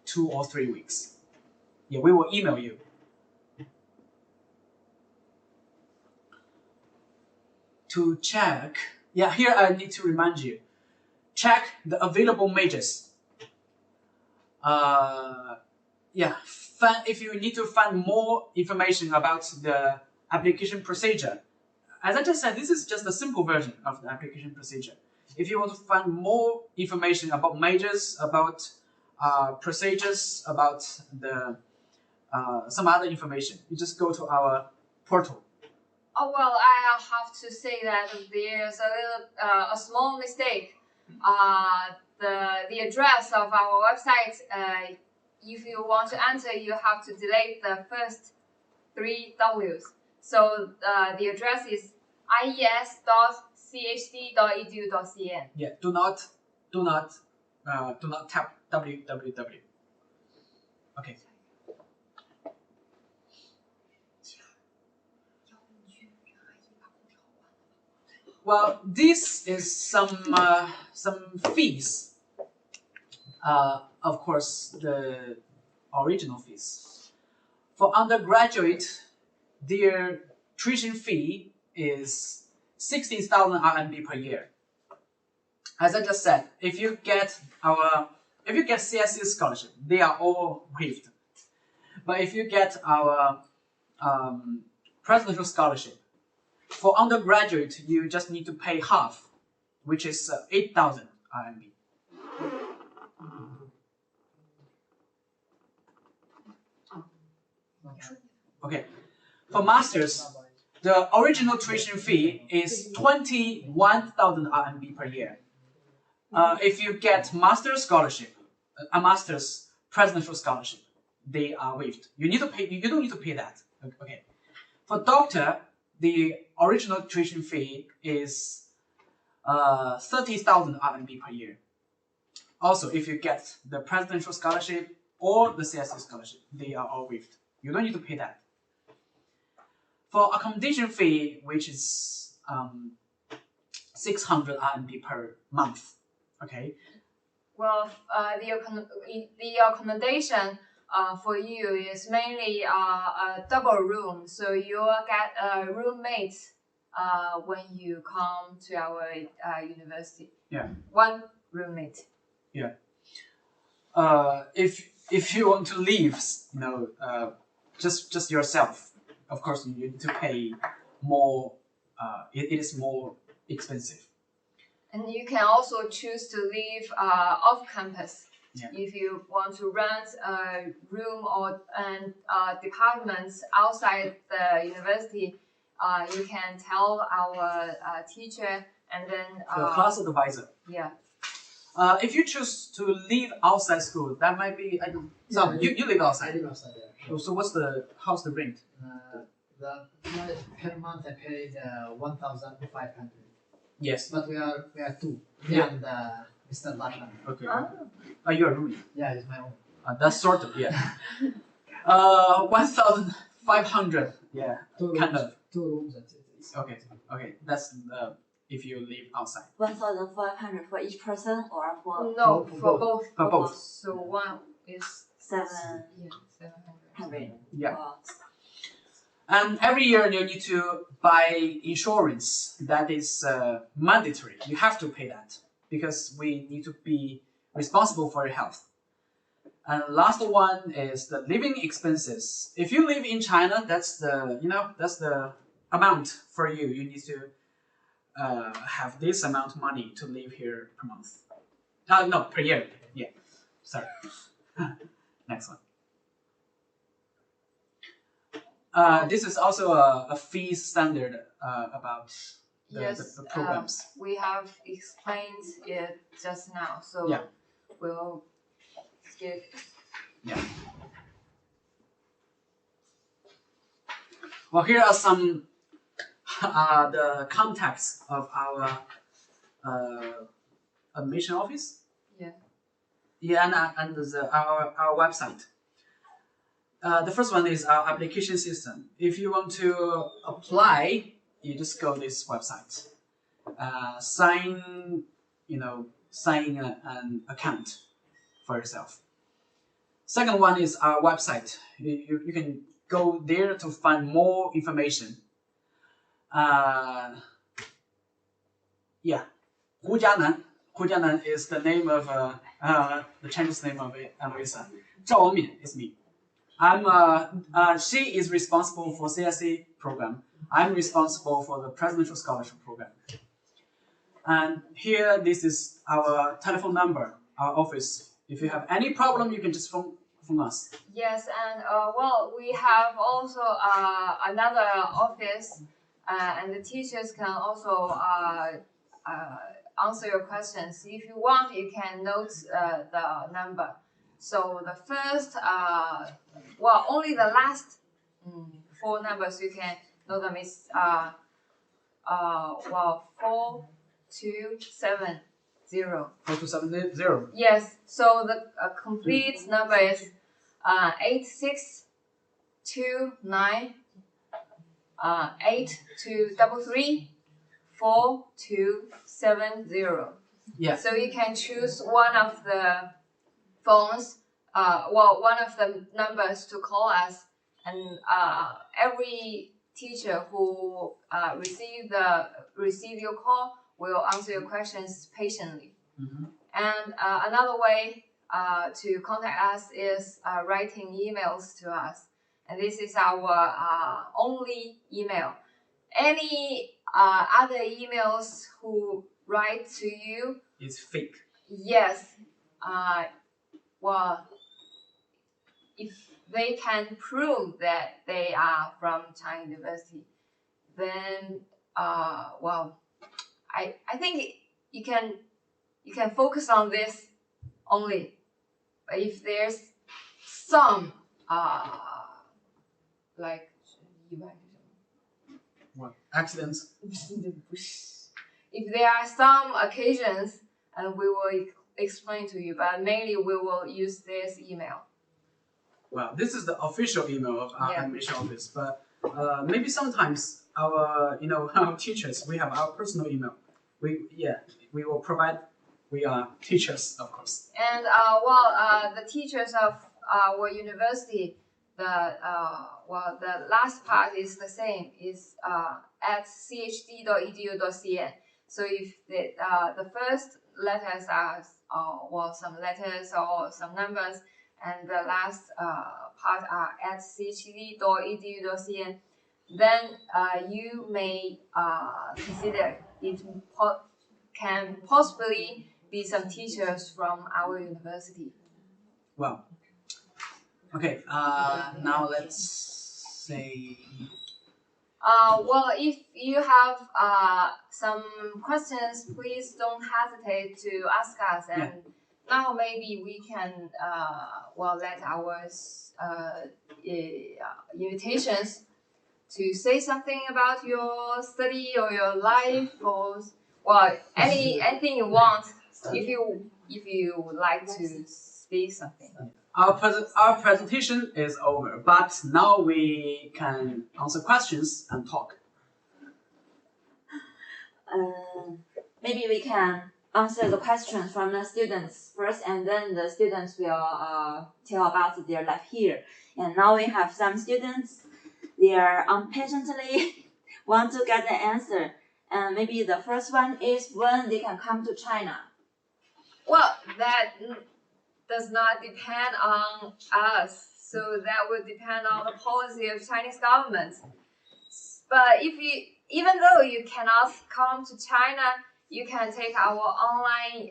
2 or 3 weeks. Yeah, we will email you. To check, here I need to remind you, check the available majors. If you need to find more information about the application procedure, as I just said, this is just a simple version of the application procedure. If you want to find more information about majors, about procedures, about some other information, you just go to our portal. Oh well, I have to say that there's a small mistake. The address of our website. If you want to enter, you have to delete the first 3 W's. So the address is ies.chd.edu.cn. Yeah, do not tap www. Okay. Well, this is some fees. Of course, the original fees. For undergraduate, their tuition fee is 16,000 RMB per year. As I just said, if you get CSC scholarship, they are all waived. But if you get our presidential scholarship, for undergraduate, you just need to pay half, which is 8,000 RMB. Okay, for masters, the original tuition fee is 21,000 RMB per year. If you get master's scholarship, a master's presidential scholarship, they are waived. You need to pay. You don't need to pay that. Okay. For doctor, the original tuition fee is 30,000 RMB per year. Also, if you get the presidential scholarship or the CSC scholarship, they are all waived. You don't need to pay that. For accommodation fee, which is 600 RMB per month. Okay. Well, the accommodation for you is mainly a double room, so you will get a roommate when you come to our university. Yeah. One roommate. Yeah. If you want to leave, just yourself, of course you need to pay more. It is more expensive. And you can also choose to live off campus. Yeah. If you want to rent a room or departments outside the university, you can tell our teacher and then The class advisor. Yeah. If you choose to live outside school, that might be. You live outside. I live outside there. So how's the rent? Per month I paid 1,500. Yes. But we are two. Me Yeah. and Mr. Lashan. Okay. Are you a roomie? Yeah, it's my own. That's sort of, yeah. 1,500. Yeah. Kind of. 2 rooms. That's it. Okay. That's if you live outside. 1,500 for each person or for No, for both. For both. So one is 700. Yeah. And every year you need to buy insurance. That is mandatory. You have to pay that because we need to be responsible for your health. And last one is the living expenses. If you live in China, that's the amount for you. You need to have this amount of money to live here per month. No, per year. Yeah. Sorry. Next one. This is also a fee standard about the programs. We have explained it just now, so Yeah. we'll skip. Yeah. Well, here are some the contacts of our admission office. Yeah. Yeah, and our website. The first one is our application system. If you want to apply, you just go to this website. Sign an account for yourself. Second one is our website. You can go there to find more information. Yeah, Hujianan is the name of the Chinese name of Annalisa. Zhao Wangmian is me. She is responsible for CSC program. I'm responsible for the presidential scholarship program. And here, this is our telephone number, our office. If you have any problem, you can just phone us. Yes, and well, we have also another office, and the teachers can also answer your questions. If you want, you can note the number. So the first, only the last 4 numbers you can know them is 4270. 4270. Yes. So the complete number is 8629 8233 4270. Yeah. So you can choose one of the phones, one of the numbers to call us, and every teacher who receive your call will answer your questions patiently. Mm-hmm. And another way to contact us is writing emails to us, and this is our only email. Any other emails who write to you is fake. Yes. If they can prove that they are from Chang'an University, then I think you can focus on this only. But if there's some What? Accidents? If there are some occasions, and we will explain to you, but mainly we will use this email. Well, this is the official email of our admission office, but maybe sometimes our our teachers, we have our personal email. We will provide. We are teachers, of course. And the teachers of our university, the last part is the same. Is at chd.edu.cn. So if the first letters are some letters or some numbers, and the last part are at chd.edu.cn, then you may consider it can possibly be some teachers from our university. Well, okay. Now let's say. If you have some questions, please don't hesitate to ask us. And now maybe we can let our invitations to say something about your study or your life, or anything you want. If you would like to speak something. Our presentation is over, but now we can answer questions and talk. Maybe we can answer the questions from the students first, and then the students will tell about their life here. And now we have some students, they are impatiently want to get the answer. And maybe the first one is when they can come to China. Well, that does not depend on us, so that would depend on the policy of Chinese government. But even though you cannot come to China, you can take our online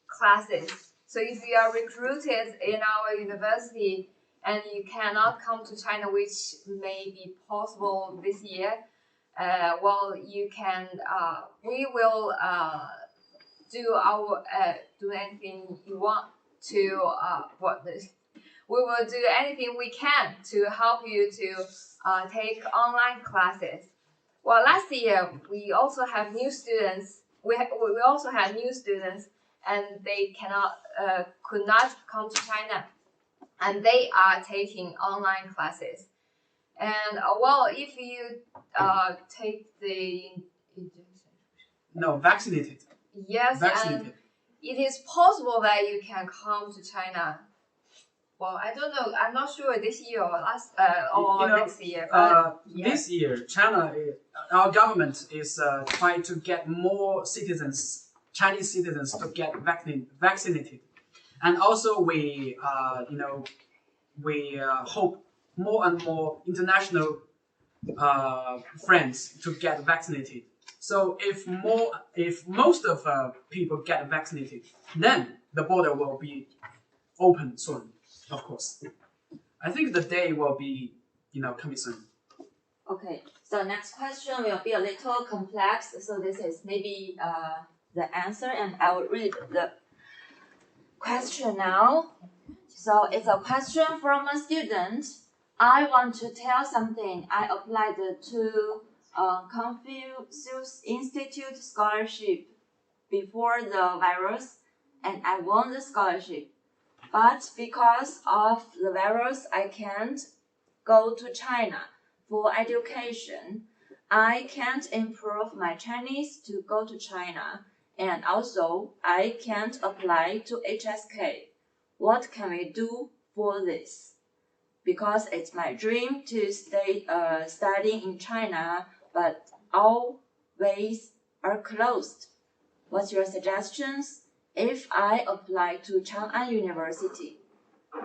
classes. So if you are recruited in our university and you cannot come to China, which may be possible this year, you can. We will do anything you want to. We will do anything we can to help you to take online classes. Well, last year we also have new students. We also had new students, and they could not come to China, and they are taking online classes. And if you take the vaccinated. Yes, vaccinated. And it is possible that you can come to China. Well, I don't know. I'm not sure this year or next year. This year, China, our government is trying to get more Chinese citizens, to get vaccinated, and also we hope more and more international friends to get vaccinated. So if most of people get vaccinated, then the border will be open soon. Of course, I think the day will be, coming soon. Okay, so next question will be a little complex. So this is maybe the answer, and I will read the question now. So it's a question from a student. I want to tell something. I applied to Confucius Institute scholarship before the virus, and I won the scholarship. But because of the virus, I can't go to China for education. I can't improve my Chinese to go to China, and also I can't apply to HSK. What can we do for this? Because it's my dream to stay studying in China, but all ways are closed. What's your suggestions? If I apply to Chang'an University,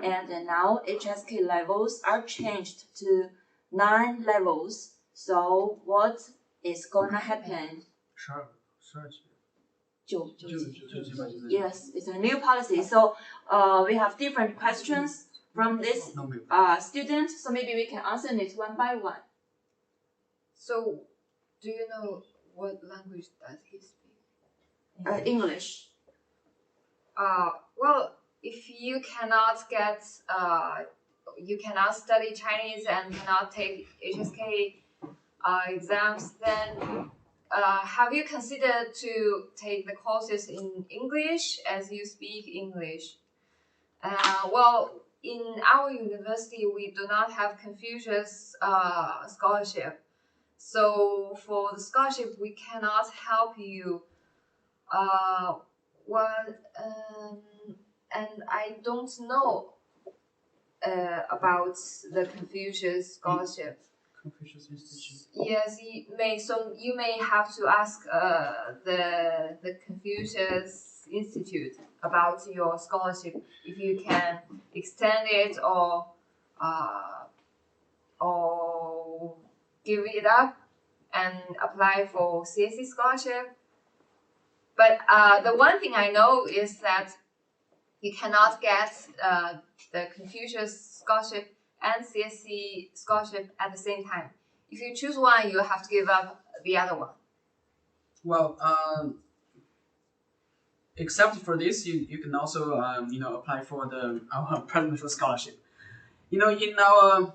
and now HSK levels are changed to 9 levels, so what is gonna happen? Yes, it's a new policy. So we have different questions from this student, so maybe we can answer it one by one. So, do you know what language does he speak? English. If you cannot study Chinese and cannot take HSK exams, then have you considered to take the courses in English as you speak English? Well, in our university, we do not have Confucius scholarship. So for the scholarship, we cannot help you. And I don't know about the Confucius scholarship. Confucius Institute. Yes, you may have to ask the Confucius Institute about your scholarship if you can extend it or give it up and apply for CSE scholarship. But the one thing I know is that you cannot get the Confucius scholarship and CSE scholarship at the same time. If you choose one, you have to give up the other one. Well, except for this, you can also apply for our presidential scholarship. In our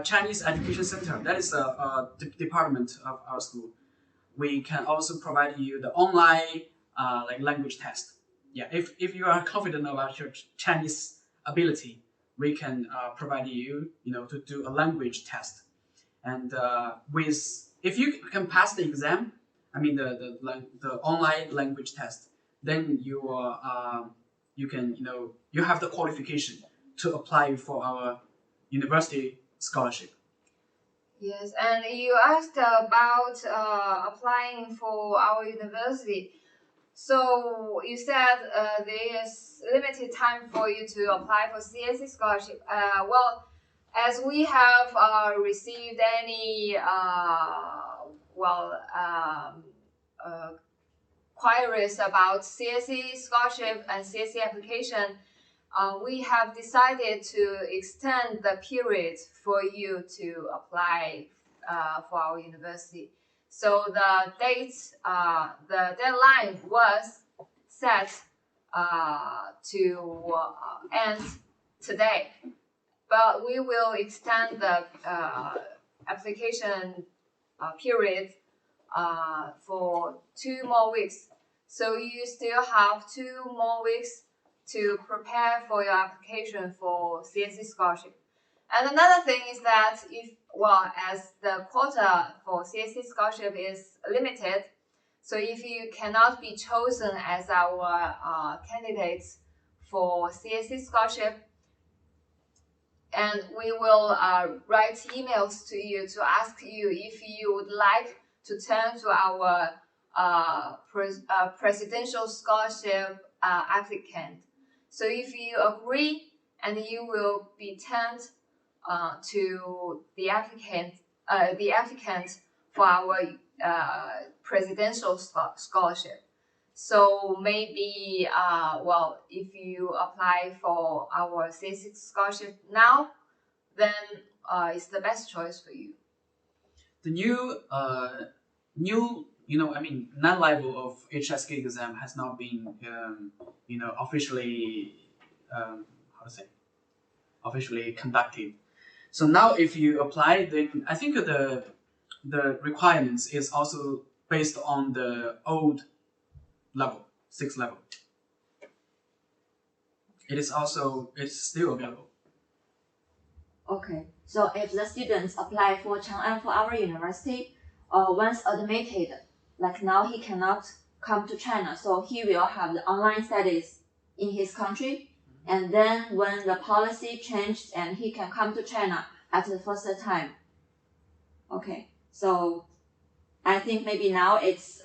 Chinese Education Center, that is a department of our school, we can also provide you the online language test. Yeah, if you are confident about your Chinese ability, we can provide you to do a language test, and if you can pass the exam, I mean the online language test, then you have the qualification to apply for our university scholarship. Yes, and you asked about applying for our university. So you said there is limited time for you to apply for CSE scholarship. Well, as we have received any queries about CSE scholarship and CSE application, we have decided to extend the period for you to apply for our university. So the deadline was set to end today, but we will extend the application period for 2 more weeks. So you still have 2 more weeks to prepare for your application for CSE scholarship. And another thing is that as the quota for CSE scholarship is limited, so if you cannot be chosen as our candidates for CSE scholarship, and we will write emails to you to ask you if you would like to turn to our presidential scholarship applicant. So if you agree, and you will be turned to the applicant for our presidential scholarship. So maybe if you apply for our CSE scholarship now, then it's the best choice for you. The new non-level of HSK exam has not been officially conducted. So now if you apply, then I think the requirements is also based on the old level, 6th level. It's still available. Okay, so if the students apply for Chang'an for our university, once admitted, like now he cannot come to China, so he will have the online studies in his country, and then when the policy changed and he can come to China at the first time. Okay, so I think maybe now it's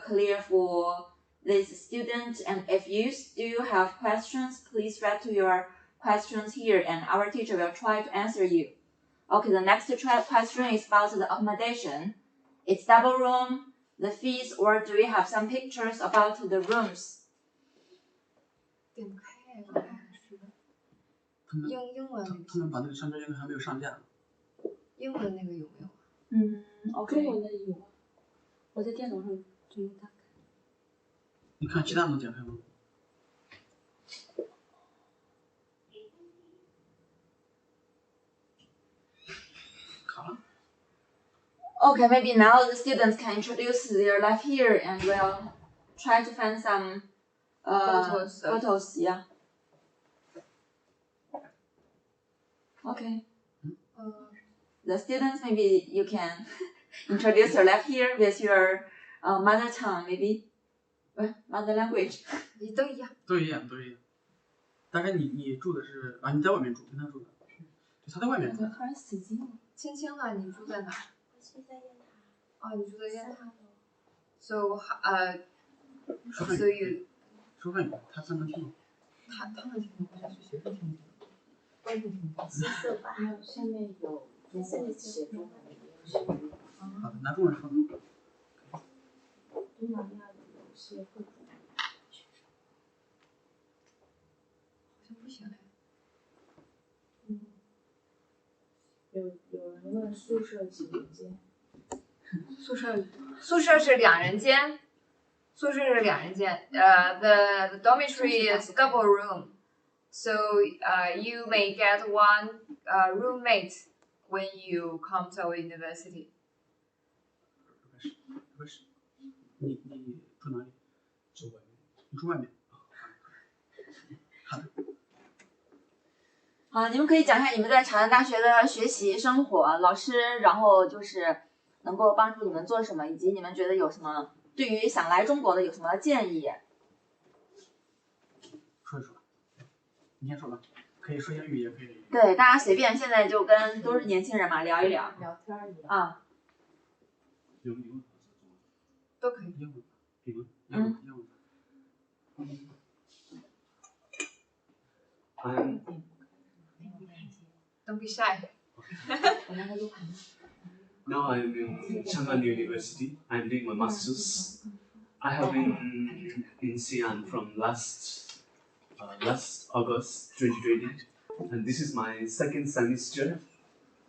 clear for this student, and if you still have questions, please write to your questions here and our teacher will try to answer you. Okay, the next question is about the accommodation. It's double room, the fees, or do we have some pictures about the rooms? 他们把那个商标应该还没有上架。英文那个有没有？OK。中文的有，我在电脑上就能打开。你看其他能点开吗？卡了。Okay, maybe now the students can introduce their life here and we'll try to find some photos, yeah. Okay. The students, maybe you can introduce your life here with your mother tongue, maybe. Mother language. 都一样。都一样，都一样。大概你住的是啊？你在外面住，跟他住的。他在外面住。突然死机了。青青啊，你住在哪？我住在雁塔。哦，你住在雁塔。So so you 说外面，他能听懂。他能听懂，但是学生听不懂。我也听不懂。色吧。下面有中文写中文的，也有写中文。好的，拿中文说。东南亚的有些各种学生。好像不行嘞。有人问宿舍几人间？宿舍是2人间。宿舍是2人间。The dormitory is double room, so you may get one roommate when you come to our university. 不是，你住哪里？住外面。你住外面。好的。好，你们可以讲一下你们在长安大学的学习生活，老师，然后就是能够帮助你们做什么，以及你们觉得有什么对于想来中国的有什么建议？说一说，你先说吧，可以说英语也可以。对，大家随便，现在就跟都是年轻人嘛，聊一聊，聊天而已啊。都可以。Don't be shy. Now I am in Chang'an University. I am doing my masters. I have been in Xi'an from last August 2020, and this is my second semester.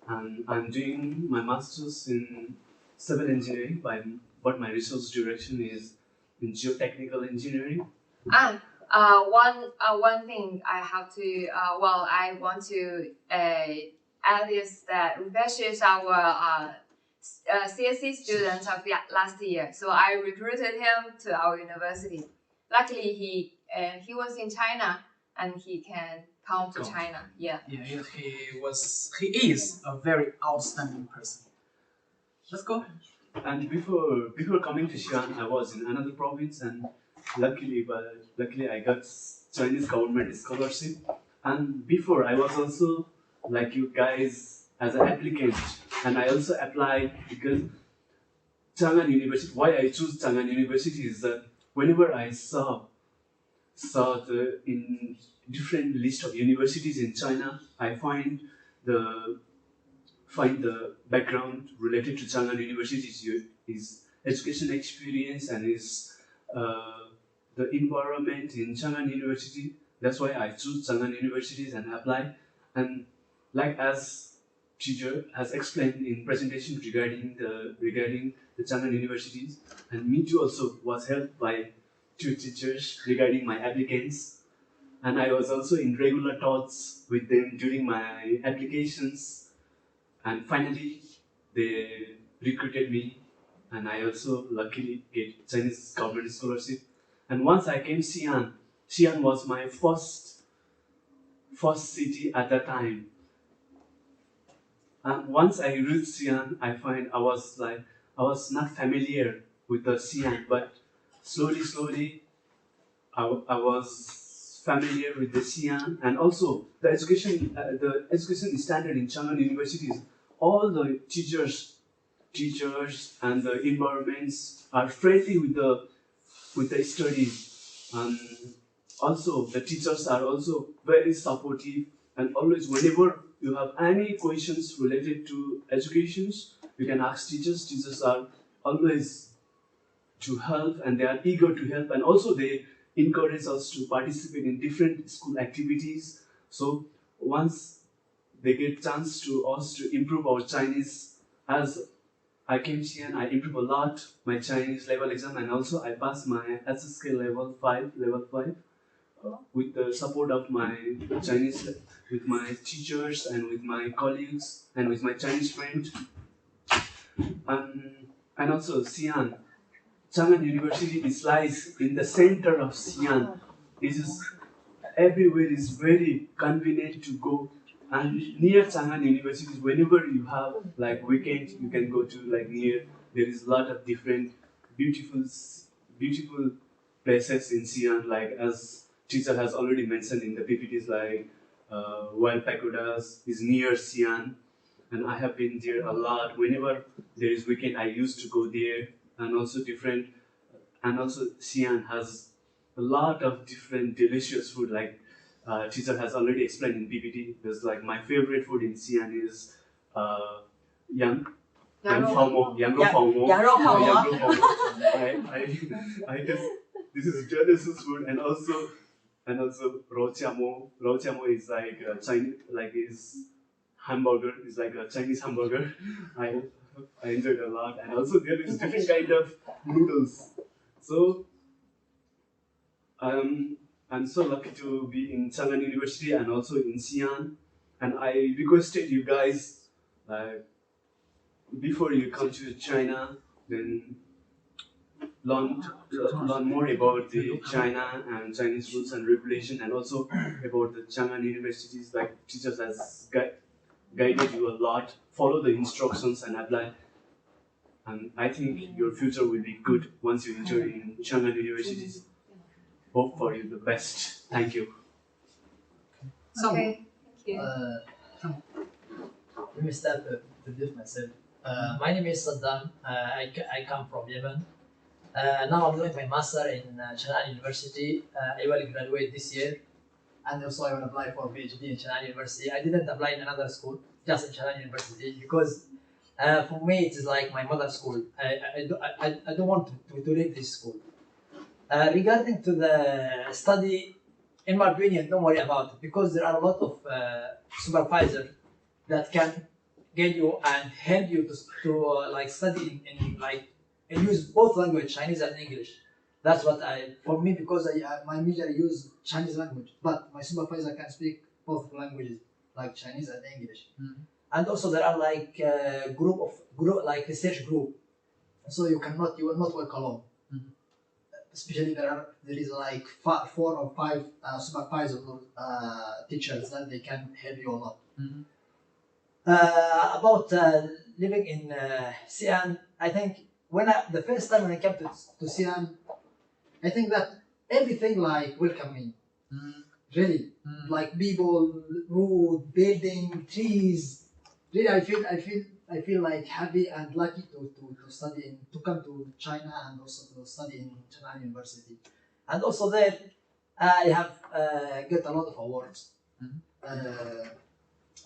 And I'm doing my masters in civil engineering, but my research direction is in geotechnical engineering. One thing I have to I want to add is that Rupesh is our CSC student of last year, so I recruited him to our university. Luckily, he was in China and he can come to China. Yeah. Yeah, he is a very outstanding person. Let's go. And before coming to Xi'an, I was in another province, and luckily I got Chinese government scholarship. And before I was also like you guys as an applicant, and I also applied because Chang'an University. Why I choose Chang'an University is that whenever I saw the in different list of universities in China, I find the background related to Chang'an University is education experience and is the environment in Chang'an University. That's why I choose Chang'an Universities and apply. And like as teacher has explained in presentation regarding the Chang'an Universities, and me too also was helped by 2 teachers regarding my applicants, and I was also in regular talks with them during my applications, and finally they recruited me, and I also luckily get Chinese government scholarship. And once I came Xi'an was my first city at that time. And once I reached Xi'an, I find I was not familiar with the Xi'an, but slowly I was familiar with the Xi'an, and also the education standard in Chang'an universities. All the teachers and the environments are friendly with the studies, and also the teachers are also very supportive, and always whenever you have any questions related to educations, you can ask teachers. Teachers are always to help, and they are eager to help, and also they encourage us to participate in different school activities. So once they get chance to us to improve our Chinese, as I came here and I improved a lot my Chinese level exam, and also I passed my SSK level 5 with the support of my Chinese, with my teachers and with my colleagues and with my Chinese friends. And also Xi'an. Chang'an University is lies in the center of Xi'an. This is everywhere is very convenient to go. And near Chang'an University, whenever you have like weekend, you can go to like near. There is a lot of different beautiful places in Xi'an. Like as teacher has already mentioned in the PPTs, like Wild Pagodas is near Xi'an, and I have been there a lot. Whenever there is weekend, I used to go there, and also Xi'an has a lot of different delicious food. Like teacher has already explained in PPT. There's like my favorite food in Xi'an is yang rou mo. I guess this is delicious food, and also rou jia mo. Rou jia mo is like a Chinese, like is hamburger. It's like a Chinese hamburger. I enjoyed a lot, and also there is different kind of noodles. So I'm so lucky to be in Chang'an University and also in Xi'an, and I requested you guys before you come to China, then learn more about the China and Chinese rules and regulation, and also about the Chang'an universities. Like teachers has guided you a lot. Follow the instructions and apply. And I think your future will be good once you enter in Chang'an universities. Hope for you the best. Thank you. Okay, thank you. Let me start to introduce myself. My name is Saddam. I come from Yemen. Now I'm doing my master in Chang'an University. I will graduate this year, and also I will apply for PhD in Chang'an University. I didn't apply in another school, just in Chang'an University, because for me it is like my mother school. I don't want to leave this school. Regarding to the study, in my opinion, don't worry about it, because there are a lot of supervisors that can get you and help you to like study and use both language, Chinese and English. That's what for me, because my major use Chinese language, but my supervisor can speak both languages, like Chinese and English. And also there are like group like research group, so you will not work alone. Especially there is like 4 or 5 supervisors or teachers that they can help you a lot. About living in Xi'an, I think the first time when I came to Xi'an, I think that everything like welcome me. Really, like people, wood, building, trees. Really, I feel like happy and lucky to study to come to China and also to study in Chang'an University. And also there, I have get a lot of awards,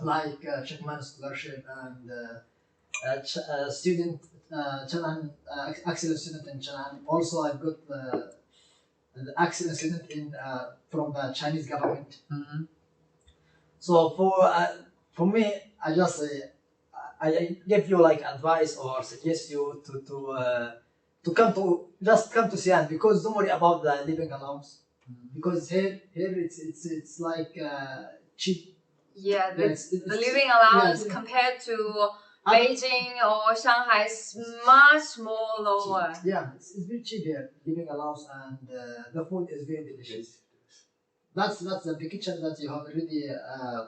like Chang'an scholarship and student Chang'an excellent student in Chang'an. Also, I've got the excellent student in from the Chinese government. So for me, I just I give you like advice or suggest you to come to Xi'an, because don't worry about the living allowance, because here it's like cheap. Yeah, the living allowance compared to Beijing or Shanghai is much more lower. Yeah, it's very cheap here, living allowance, and the food is very delicious. That's the picture that you have already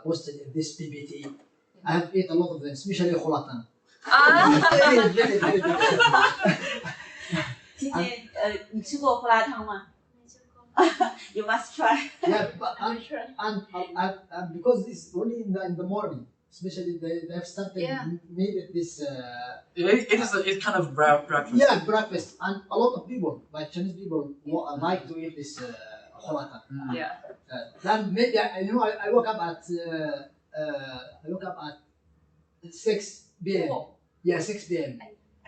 posted in this PPT. I have eaten a lot of them, especially Kholatan. Very delicious. 今天你吃过胡辣汤吗？ You must try. Yeah, and because it's only in the morning, especially they have started made this. It's kind of breakfast. Yeah, breakfast, and a lot of people, like Chinese people, like to eat this Kholatan. Yeah. Then maybe I woke up at 6 p.m. Yeah, 6 p.m.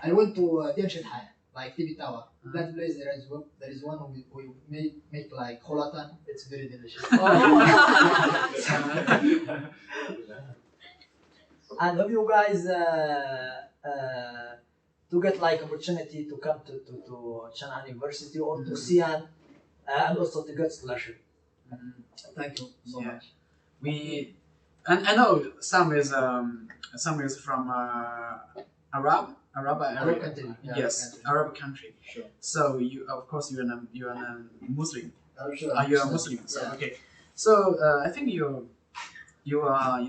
I went to Dianshanghai, like TV Tower. That place there is one we make like Kholatan. It's very delicious. And hope you guys to get like opportunity to come to Chang'an University or to Xi'an, and also to get scholarship. Thank you so much. And I know some is from Arab country. Yeah, yes, country. Arab country. Sure. So you, of course, you're a Muslim. Sure. You're a Muslim. So Yeah. okay. So I think you are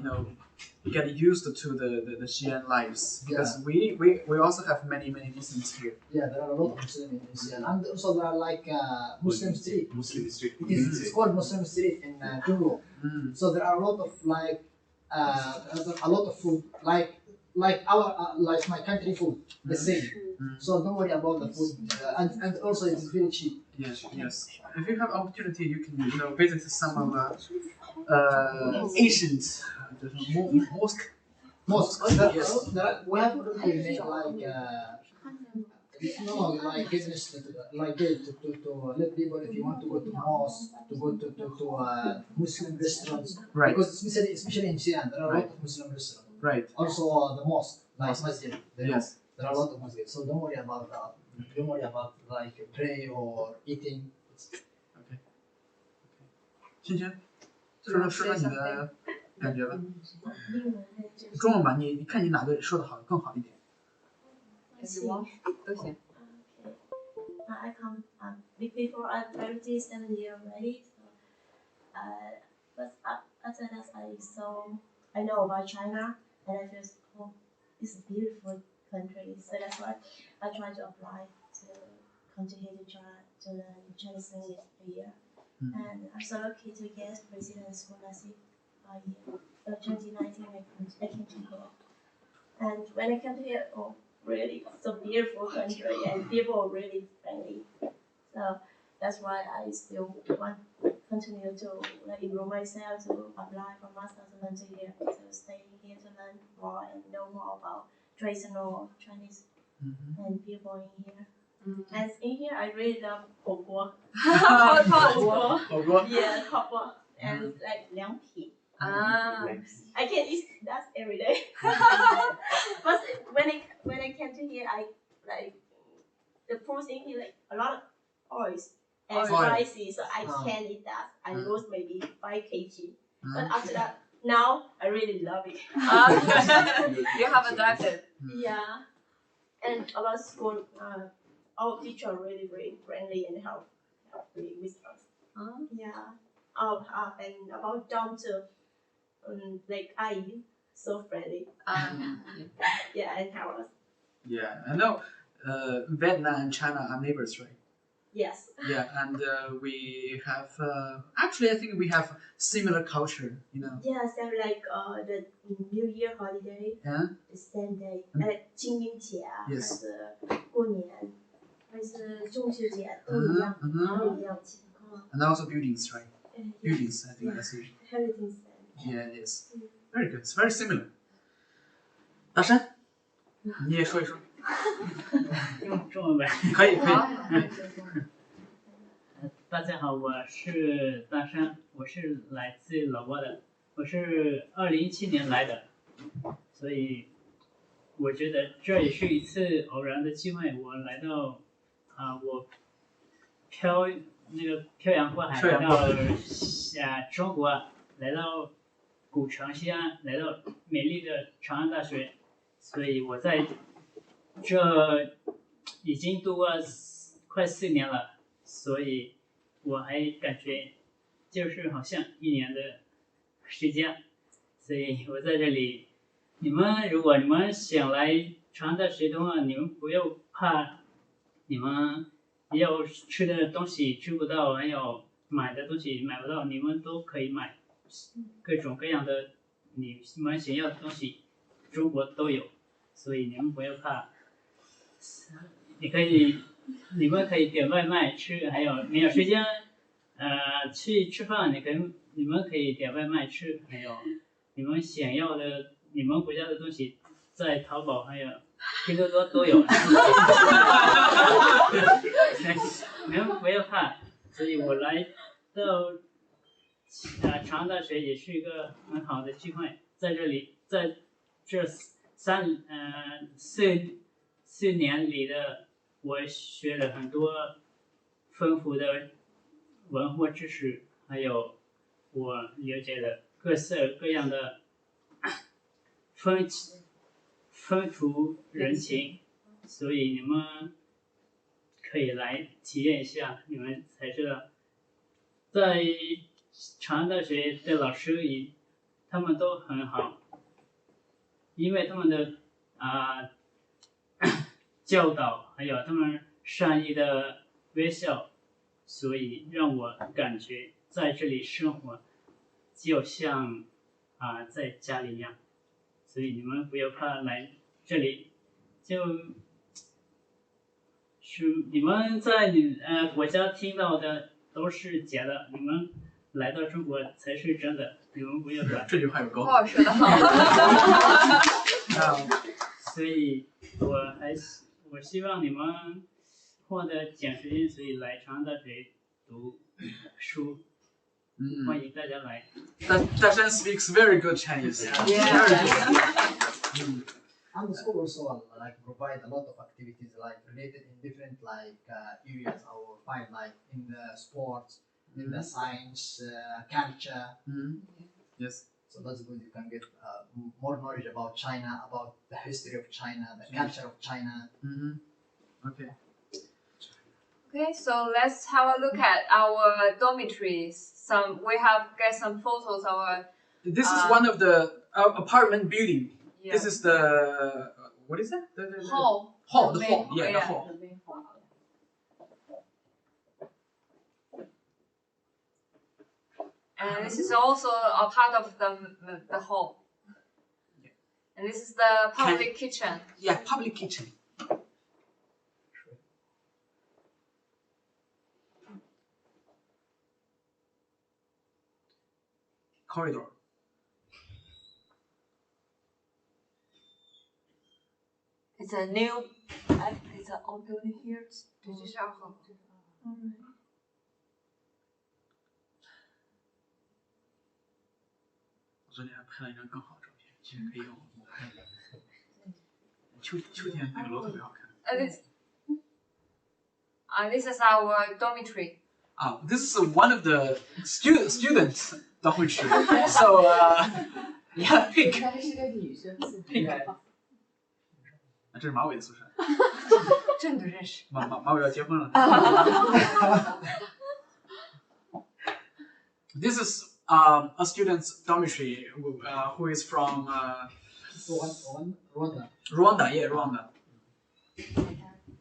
get used to the Xi'an lives because we also have many Muslims here. Yeah, there are a lot of Muslims in Xi'an, and also there are like Muslim street. Muslim street. It's called Muslim street in Chang'an. So there are a lot of like a lot of food like our like my country food the same. So don't worry about the food, and also it is very cheap. Yes. If you have opportunity, you can visit some of ancient mosque. Yes. We have already made like business to let people, if you want to go to mosque, to go to Muslim restaurants, Right. Because especially in Xi'an there are a lot of Muslim restaurants. Right. Also the mosque, like masjid. Yes. There are a lot of masjid. So don't worry about that. Don't worry about like pray or eating. OK。萱萱，说你的感觉吧。中文吧，你看你哪个说的好更好一点。都行。I come before I'm 37 years already. So, but after that, I know about China, and I feel it's a beautiful country. So that's why I try to apply to continue to learn Chinese language here. And I'm so lucky to get president scholarship year. 2019, I came to here, and when I came to here, really, it's a beautiful country and people are really friendly. So that's why I still want to continue to enroll myself to apply for master's and to here to stay here to learn more and know more about traditional Chinese and people in here. And in here, I really love 火锅. 火锅. Yeah, 火锅 and like 凉皮. I can eat that every day. But when I came to here, I like the food in here like a lot of oils and spicy, so I can't eat that. I lost maybe 5 kg. But after that, now I really love it. You have adapted. Yeah. And about school, our teacher are really very friendly and helpful with us. Yeah. And about Dom too. Like so friendly. Yeah, and help us. Yeah, I know. Vietnam and China are neighbors, right? Yes. Yeah, and we have actually I think we have similar culture, Yeah, same like the New Year holiday. Yeah. The same day. 清明节啊， Yes. 还是过年，还是中秋节都一样，都一样。And also buildings, right? Buildings, I think that's it. Everything's same. Yeah, it is. Very good. It's very similar. 大山，你也说一说。用中文呗。可以。大家好，我是大山，我是来自老挝的，我是2017年来的，所以我觉得这也是一次偶然的机会，我来到我漂洋过海来到中国，来到古城西安，来到美丽的长安大学，所以我在这已经度过快4年了，所以我还感觉就是好像1年的时间，所以我在这里。如果你们想来长安大学的话，你们不要怕，你们要吃的东西吃不到，还有买的东西买不到，你们都可以买各种各样的你们想要的东西，中国都有，所以你们不要怕。你们可以点外卖吃，还有没有时间去吃饭，你们可以点外卖吃，还有你们想要的你们国家的东西，在淘宝还有拼多多都有。你们不要怕，所以我来到长安大学也是一个很好的机会，在这里，在这4年里的。我学了很多丰富的文化知识，还有我了解了各式各样的风风土人情，所以你们可以来体验一下，你们才知道，在长安大学的老师他们都很好，因为他们的教导还有他们善意的微笑，所以让我感觉在这里生活就像在家里一样，所以你们不要怕来这里，就是你们在国家听到的都是假的，你们来到中国才是真的，你们不要怕。这句话有高度。说得好。所以我希望你们获得奖学金，所以来长安大学读书。欢迎大家来。Dashan speaks very good Chinese. Yeah. And the school also provide a lot of activities related in different areas. I will find in the sports, in the science, culture. Yes. So that's good. You can get more knowledge about China, about the history of China, the culture of China. Okay. Okay, so let's have a look at our dormitories. We have got some photos of our. This is one of the apartment building. Yeah. This is the what is that? The hall. Hall. The hall. Yeah, the hall. And this is also a part of the hall. And this is the public kitchen. Yeah, public kitchen. Corridor. It's a new. It's an old building here. 这就是2号。我昨天还拍了一张更好的照片，其实可以用。秋天那个楼特别好看。This is our dormitory. This is one of the students dormitory. So yeah, pink. 她是个女生。pink. 这是马伟的宿舍。这你都认识？马伟要结婚了。This is a student's dormitory who is from Rwanda. Rwanda, yeah, Rwanda.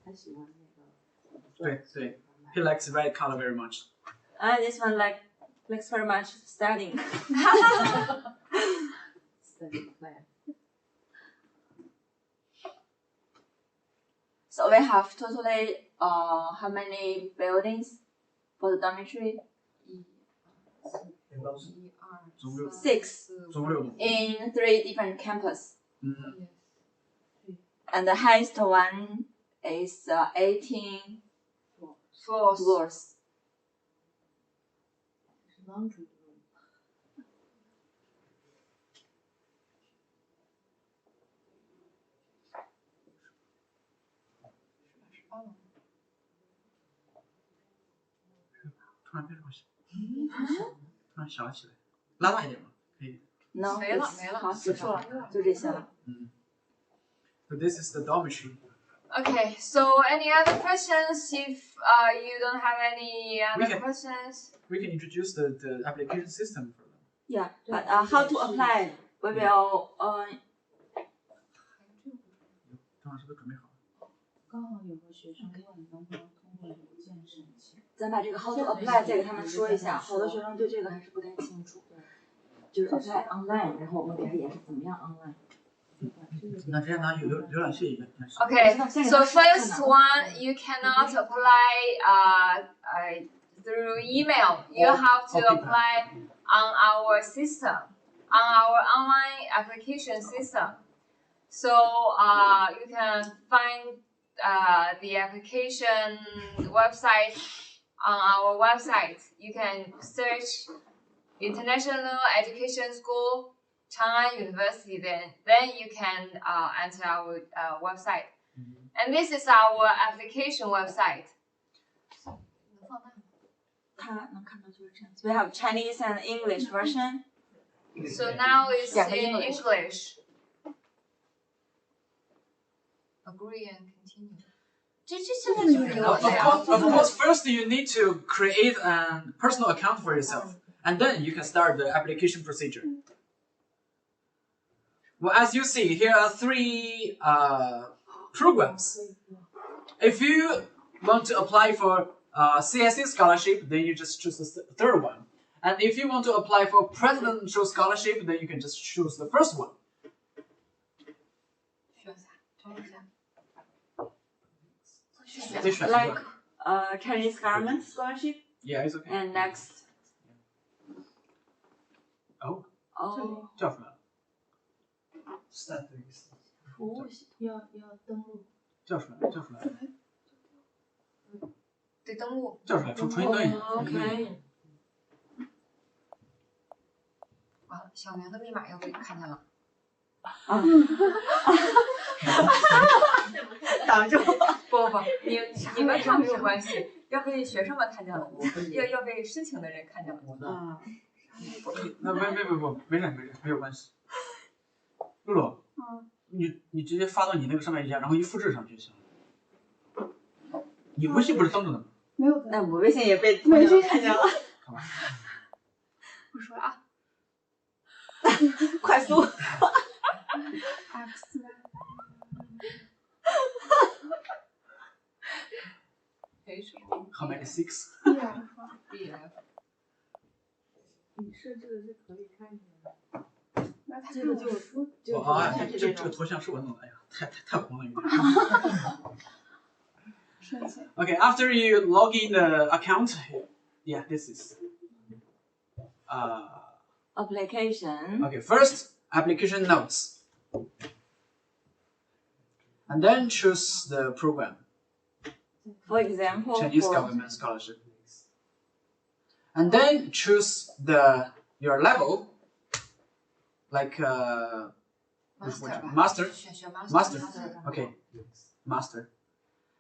他喜欢那个。对。He likes red color very much. This one likes very much studying. Study plan. So we have totally how many buildings for the dormitory? 6 in 3 different campuses. And the highest one is 18 floors. No, 没了。好，结束了，就这些了。So this is the dormitory. Okay, so any other questions? If you don't have any other questions, we can introduce the application system for them. Yeah, but how to apply? We will 张老师都准备好了。刚好有个学生问能不能通过邮件申请。咱把这个 how to apply 再给他们说一下，好多学生对这个还是不太清楚。就是 apply online， 然后我们给他演示怎么样 online。那直接拿浏览器一个。Okay, so first one you cannot apply through email. You have to apply on our system, on our online application system. So you can find the application website on our website. You can search International Education School, Chang'an University. Then you can enter our website. And this is our application website. We have Chinese and English version. So now it's in English. agree and continue. 这现在就是有这样。Of course, first you need to create a personal account for yourself, and then you can start the application procedure. Well, as you see, here are 3 programs. If you want to apply for CSE scholarship, then you just choose the 3rd one. And if you want to apply for presidential scholarship, then you can just choose the 1st one. Like Chinese government scholarship. Yeah, it's okay. And next. Oh. 叫什么？ Start 服务系统要登录。叫什么？得登录。叫什么？重新登一下。OK。完了，小明的密码要被看见了。挡住！不，你们这没有关系，要被学生们看见了，要被申请的人看见了。那没有关系。露露，你直接发到你那个上面一下，然后一复制上去就行了。你微信不是登着的吗？没有。那我微信也被微信看见了。我说啊，快速。How many 6? 你设置的是可以看见的。那它这个这个头像是我弄的，哎呀，太红了有点。Okay, after you log in the account, yeah, this is application. Okay, first application notes, and then choose the program. For example, Chinese government scholarship. And then choose your level, like master. Okay, master.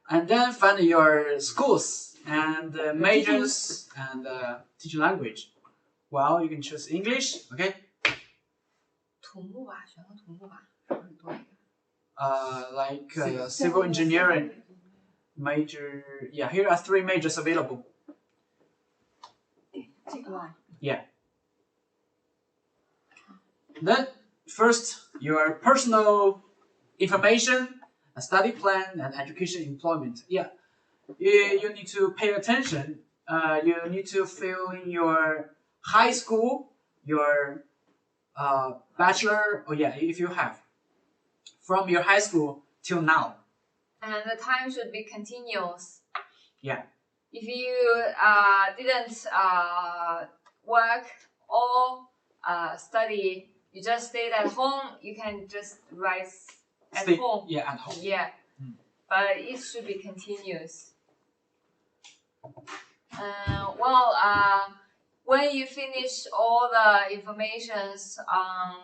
And then find your schools and majors and teaching language. Well, you can choose English. Okay. 土木吧，选个土木吧，很多。Like civil engineering. Major, yeah, here are 3 majors available. Yeah. Then, first, your personal information, a study plan, and education employment. Yeah, you need to pay attention. You need to fill in your high school, your bachelor, if you have, from your high school till now. And the time should be continuous. Yeah. If you didn't work or study, you just stayed at home, you can just write at home. Yeah, at home. Yeah. But it should be continuous. When you finish all the informations on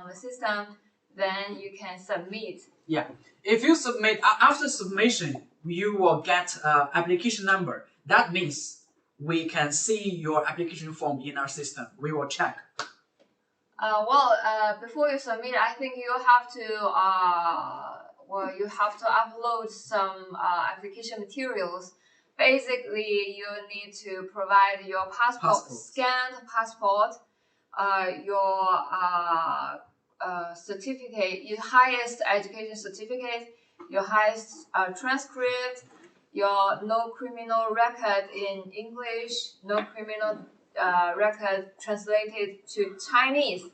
the system, then you can submit. Yeah. If you submit, after submission, you will get application number. That means we can see your application form in our system. We will check. Before you submit, I think you have to upload some application materials. Basically, you need to provide your passport, scanned passport, your certificate, your highest education certificate, your highest transcript, your no criminal record in English, no criminal record translated to Chinese.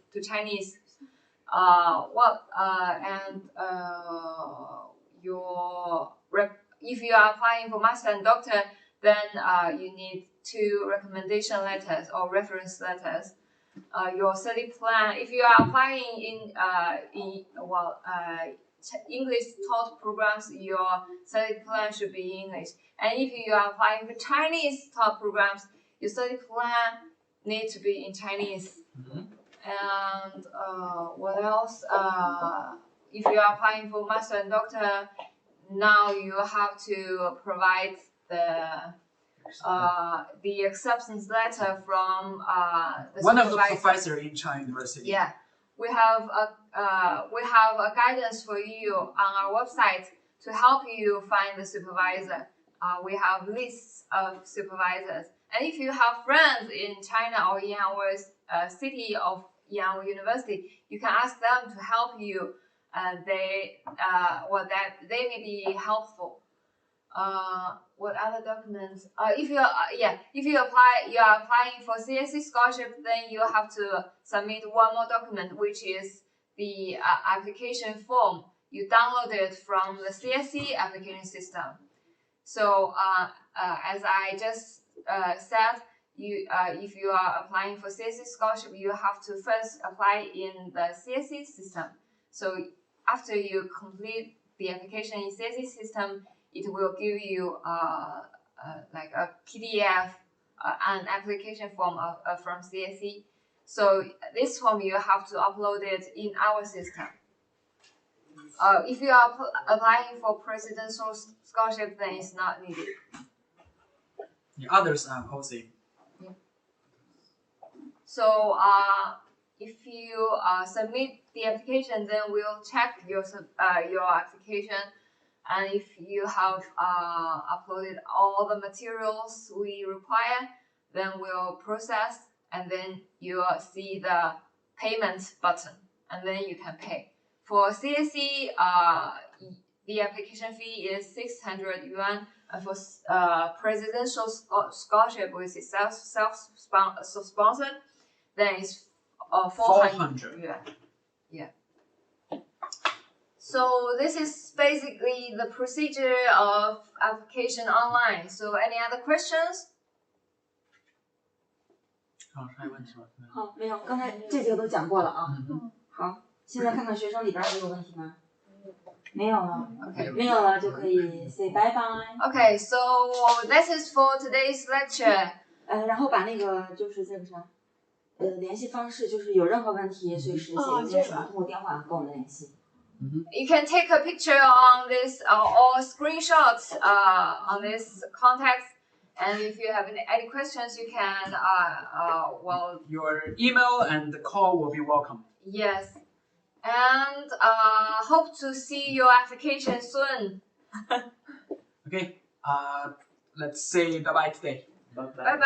If you are applying for master and doctor, then you need 2 recommendation letters or reference letters. Your study plan. If you are applying in English taught programs, your study plan should be English. And if you are applying for Chinese taught programs, your study plan needs to be in Chinese. And what else? If you are applying for master and doctor, now you have to provide the acceptance letter from one of the professors in China University. Yeah, we have a we have a guidance for you on our website to help you find the supervisor. We have lists of supervisors. And if you have friends in China or in our city of Yang University, you can ask them to help you. They may be helpful. What other documents? If you are applying for CSE scholarship, then you have to submit one more document, which is the application form. You download it from the CSE application system. So as I just said, if you are applying for CSE scholarship, you have to first apply in the CSE system. So after you complete the application in CSE system, it will give you like a PDF, an application form from CSE. So this form you have to upload it in our system. If you are applying for presidential scholarship, then it's not needed. The others are also. Yeah. So if you submit the application, then we'll check your application. And if you have uploaded all the materials we require, then we'll process, and then you'll see the payment button, and then you can pay. For CSE, the application fee is 600 yuan, and for presidential scholarship, which is self-sponsored, then it's 400 yuan. Yeah. So this is basically the procedure of application online. So any other questions? 好，没有，刚才这几个都讲过了啊。好，现在看看学生里边还有问题吗？没有了。Okay. 没有了就可以 say bye bye. Okay, so this is for today's lecture. 然后把那个就是这个啥，联系方式，就是有任何问题随时写邮件什么，通过电话跟我们联系。You can take a picture on this or screenshots on this context, and if you have any questions, you can your email and the call will be welcome. Yes, and hope to see your application soon. Okay, let's say bye bye today. Bye bye.